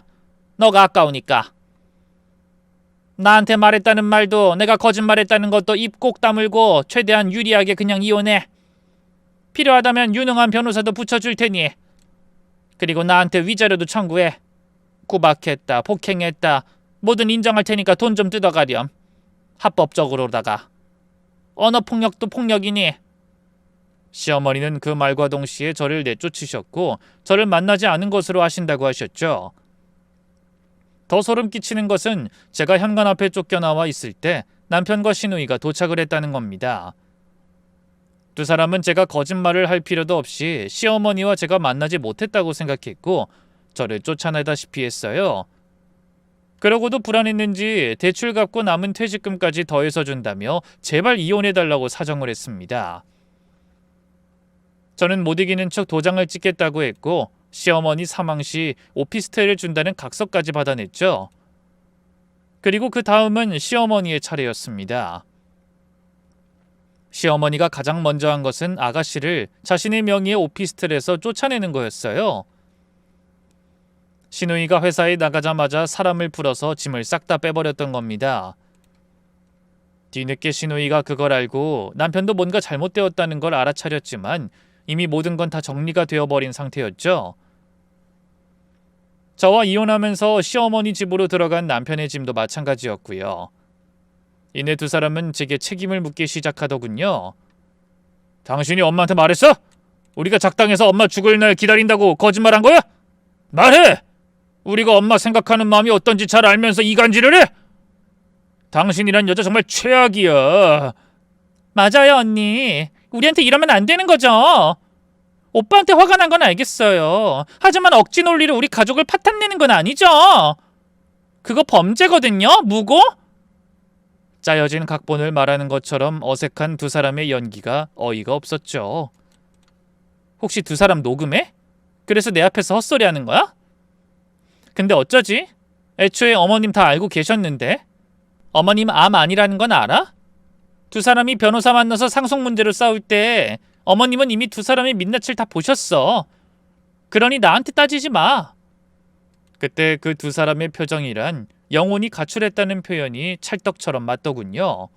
너가 아까우니까. 나한테 말했다는 말도 내가 거짓말했다는 것도 입 꼭 다물고 최대한 유리하게 그냥 이혼해. 필요하다면 유능한 변호사도 붙여줄 테니. 그리고 나한테 위자료도 청구해. 구박했다, 폭행했다, 뭐든 인정할 테니까 돈 좀 뜯어가렴. 합법적으로다가. 언어폭력도 폭력이니. 시어머니는 그 말과 동시에 저를 내쫓으셨고 저를 만나지 않은 것으로 하신다고 하셨죠. 더 소름 끼치는 것은 제가 현관 앞에 쫓겨나와 있을 때 남편과 시누이가 도착을 했다는 겁니다. 두 사람은 제가 거짓말을 할 필요도 없이 시어머니와 제가 만나지 못했다고 생각했고 저를 쫓아내다시피 했어요. 그러고도 불안했는지 대출 갚고 남은 퇴직금까지 더해서 준다며 제발 이혼해달라고 사정을 했습니다. 저는 못 이기는 척 도장을 찍겠다고 했고 시어머니 사망 시 오피스텔을 준다는 각서까지 받아냈죠. 그리고 그 다음은 시어머니의 차례였습니다. 시어머니가 가장 먼저 한 것은 아가씨를 자신의 명의의 오피스텔에서 쫓아내는 거였어요. 시누이가 회사에 나가자마자 사람을 풀어서 짐을 싹 다 빼버렸던 겁니다. 뒤늦게 시누이가 그걸 알고 남편도 뭔가 잘못되었다는 걸 알아차렸지만 이미 모든 건 다 정리가 되어버린 상태였죠. 저와 이혼하면서 시어머니 집으로 들어간 남편의 짐도 마찬가지였고요. 이내 두 사람은 제게 책임을 묻기 시작하더군요. 당신이 엄마한테 말했어? 우리가 작당해서 엄마 죽을 날 기다린다고 거짓말한 거야? 말해! 우리가 엄마 생각하는 마음이 어떤지 잘 알면서 이간질을 해? 당신이란 여자 정말 최악이야. 맞아요, 언니. 우리한테 이러면 안 되는 거죠. 오빠한테 화가 난 건 알겠어요. 하지만 억지 논리로 우리 가족을 파탄내는 건 아니죠. 그거 범죄거든요, 무고? 짜여진 각본을 말하는 것처럼 어색한 두 사람의 연기가 어이가 없었죠. 혹시 두 사람 녹음해? 그래서 내 앞에서 헛소리하는 거야? 근데 어쩌지? 애초에 어머님 다 알고 계셨는데. 어머님 암 아니라는 건 알아? 두 사람이 변호사 만나서 상속 문제로 싸울 때 어머님은 이미 두 사람의 민낯을 다 보셨어. 그러니 나한테 따지지 마. 그때 그 두 사람의 표정이란 영혼이 가출했다는 표현이 찰떡처럼 맞더군요.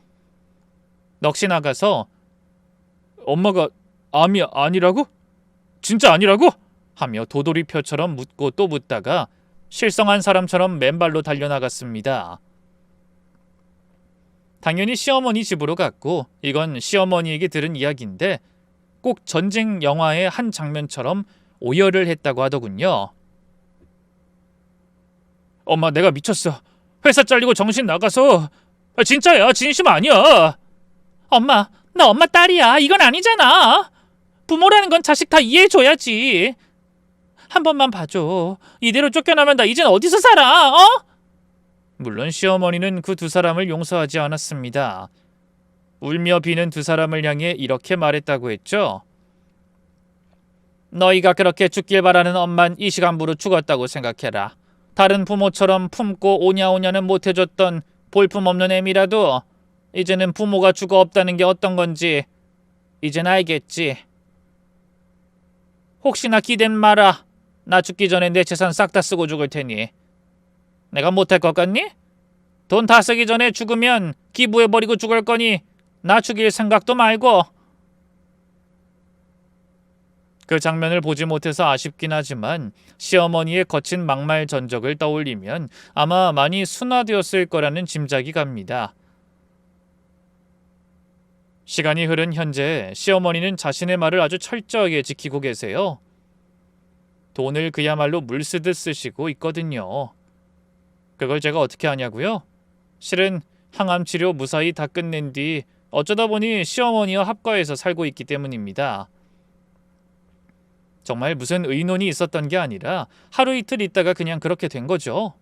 넋이 나가서 엄마가 암이 아니라고? 진짜 아니라고? 하며 도돌이표처럼 묻고 또 묻다가 실성한 사람처럼 맨발로 달려나갔습니다. 당연히 시어머니 집으로 갔고 이건 시어머니에게 들은 이야기인데 꼭 전쟁 영화의 한 장면처럼 오열을 했다고 하더군요. 엄마, 내가 미쳤어. 회사 잘리고 정신 나가서. 진짜야, 진심 아니야. 엄마, 나 엄마 딸이야. 이건 아니잖아. 부모라는 건 자식 다 이해해줘야지. 한 번만 봐줘. 이대로 쫓겨나면 나 이젠 어디서 살아? 어? 물론 시어머니는 그 두 사람을 용서하지 않았습니다. 울며 비는 두 사람을 향해 이렇게 말했다고 했죠. 너희가 그렇게 죽길 바라는 엄만 이 시간부로 죽었다고 생각해라. 다른 부모처럼 품고 오냐오냐는 못해줬던 볼품없는 애미라도 이제는 부모가 죽어 없다는 게 어떤 건지 이젠 알겠지. 혹시나 기댄 마라. 나 죽기 전에 내 재산 싹 다 쓰고 죽을 테니. 내가 못할 것 같니? 돈 다 쓰기 전에 죽으면 기부해버리고 죽을 거니 나 죽일 생각도 말고. 그 장면을 보지 못해서 아쉽긴 하지만 시어머니의 거친 막말 전적을 떠올리면 아마 많이 순화되었을 거라는 짐작이 갑니다. 시간이 흐른 현재 시어머니는 자신의 말을 아주 철저하게 지키고 계세요. 돈을 그야말로 물쓰듯 쓰시고 있거든요. 그걸 제가 어떻게 하냐고요? 실은 항암 치료 무사히 다 끝낸 뒤 어쩌다 보니 시어머니와 합가해서 살고 있기 때문입니다. 정말 무슨 의논이 있었던 게 아니라 하루 이틀 있다가 그냥 그렇게 된 거죠.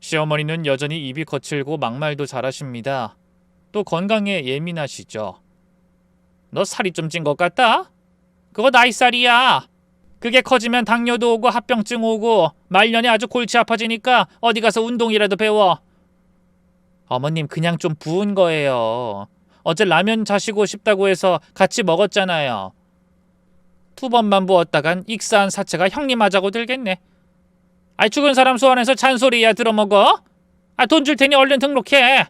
시어머니는 여전히 입이 거칠고 막말도 잘하십니다. 또 건강에 예민하시죠. 너 살이 좀 찐 것 같다? 그거 나이 살이야. 그게 커지면 당뇨도 오고 합병증 오고 말년에 아주 골치 아파지니까 어디 가서 운동이라도 배워. 어머님 그냥 좀 부은 거예요. 어제 라면 자시고 싶다고 해서 같이 먹었잖아요. 2번만 부었다간 익사한 사체가 형님 하자고 들겠네. 죽은 사람 소환해서 잔소리야 들어먹어? 돈 줄 테니 얼른 등록해.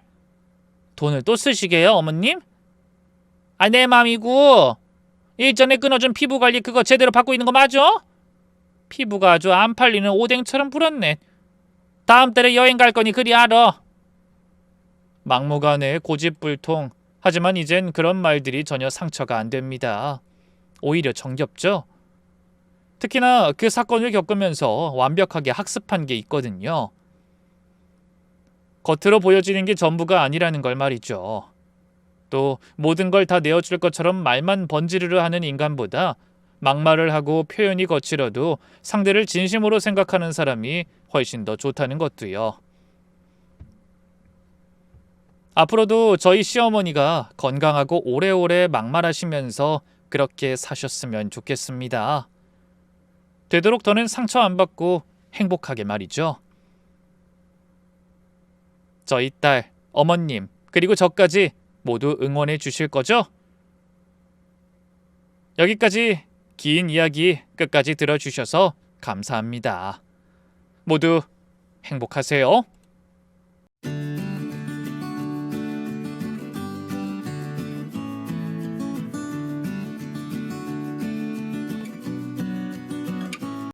돈을 또 쓰시게요 어머님? 내 맘이고. 일전에 끊어준 피부관리 그거 제대로 받고 있는 거 맞아? 피부가 아주 안 팔리는 오뎅처럼 불었네. 다음 달에 여행 갈 거니 그리 알아. 막무가내의 고집불통. 하지만 이젠 그런 말들이 전혀 상처가 안 됩니다. 오히려 정겹죠? 특히나 그 사건을 겪으면서 완벽하게 학습한 게 있거든요. 겉으로 보여지는 게 전부가 아니라는 걸 말이죠. 또 모든 걸 다 내어줄 것처럼 말만 번지르르 하는 인간보다 막말을 하고 표현이 거칠어도 상대를 진심으로 생각하는 사람이 훨씬 더 좋다는 것도요. 앞으로도 저희 시어머니가 건강하고 오래오래 막말하시면서 그렇게 사셨으면 좋겠습니다. 되도록 더는 상처 안 받고 행복하게 말이죠. 저희 딸, 어머님, 그리고 저까지 모두 응원해 주실 거죠? 여기까지 긴 이야기 끝까지 들어주셔서 감사합니다. 모두 행복하세요.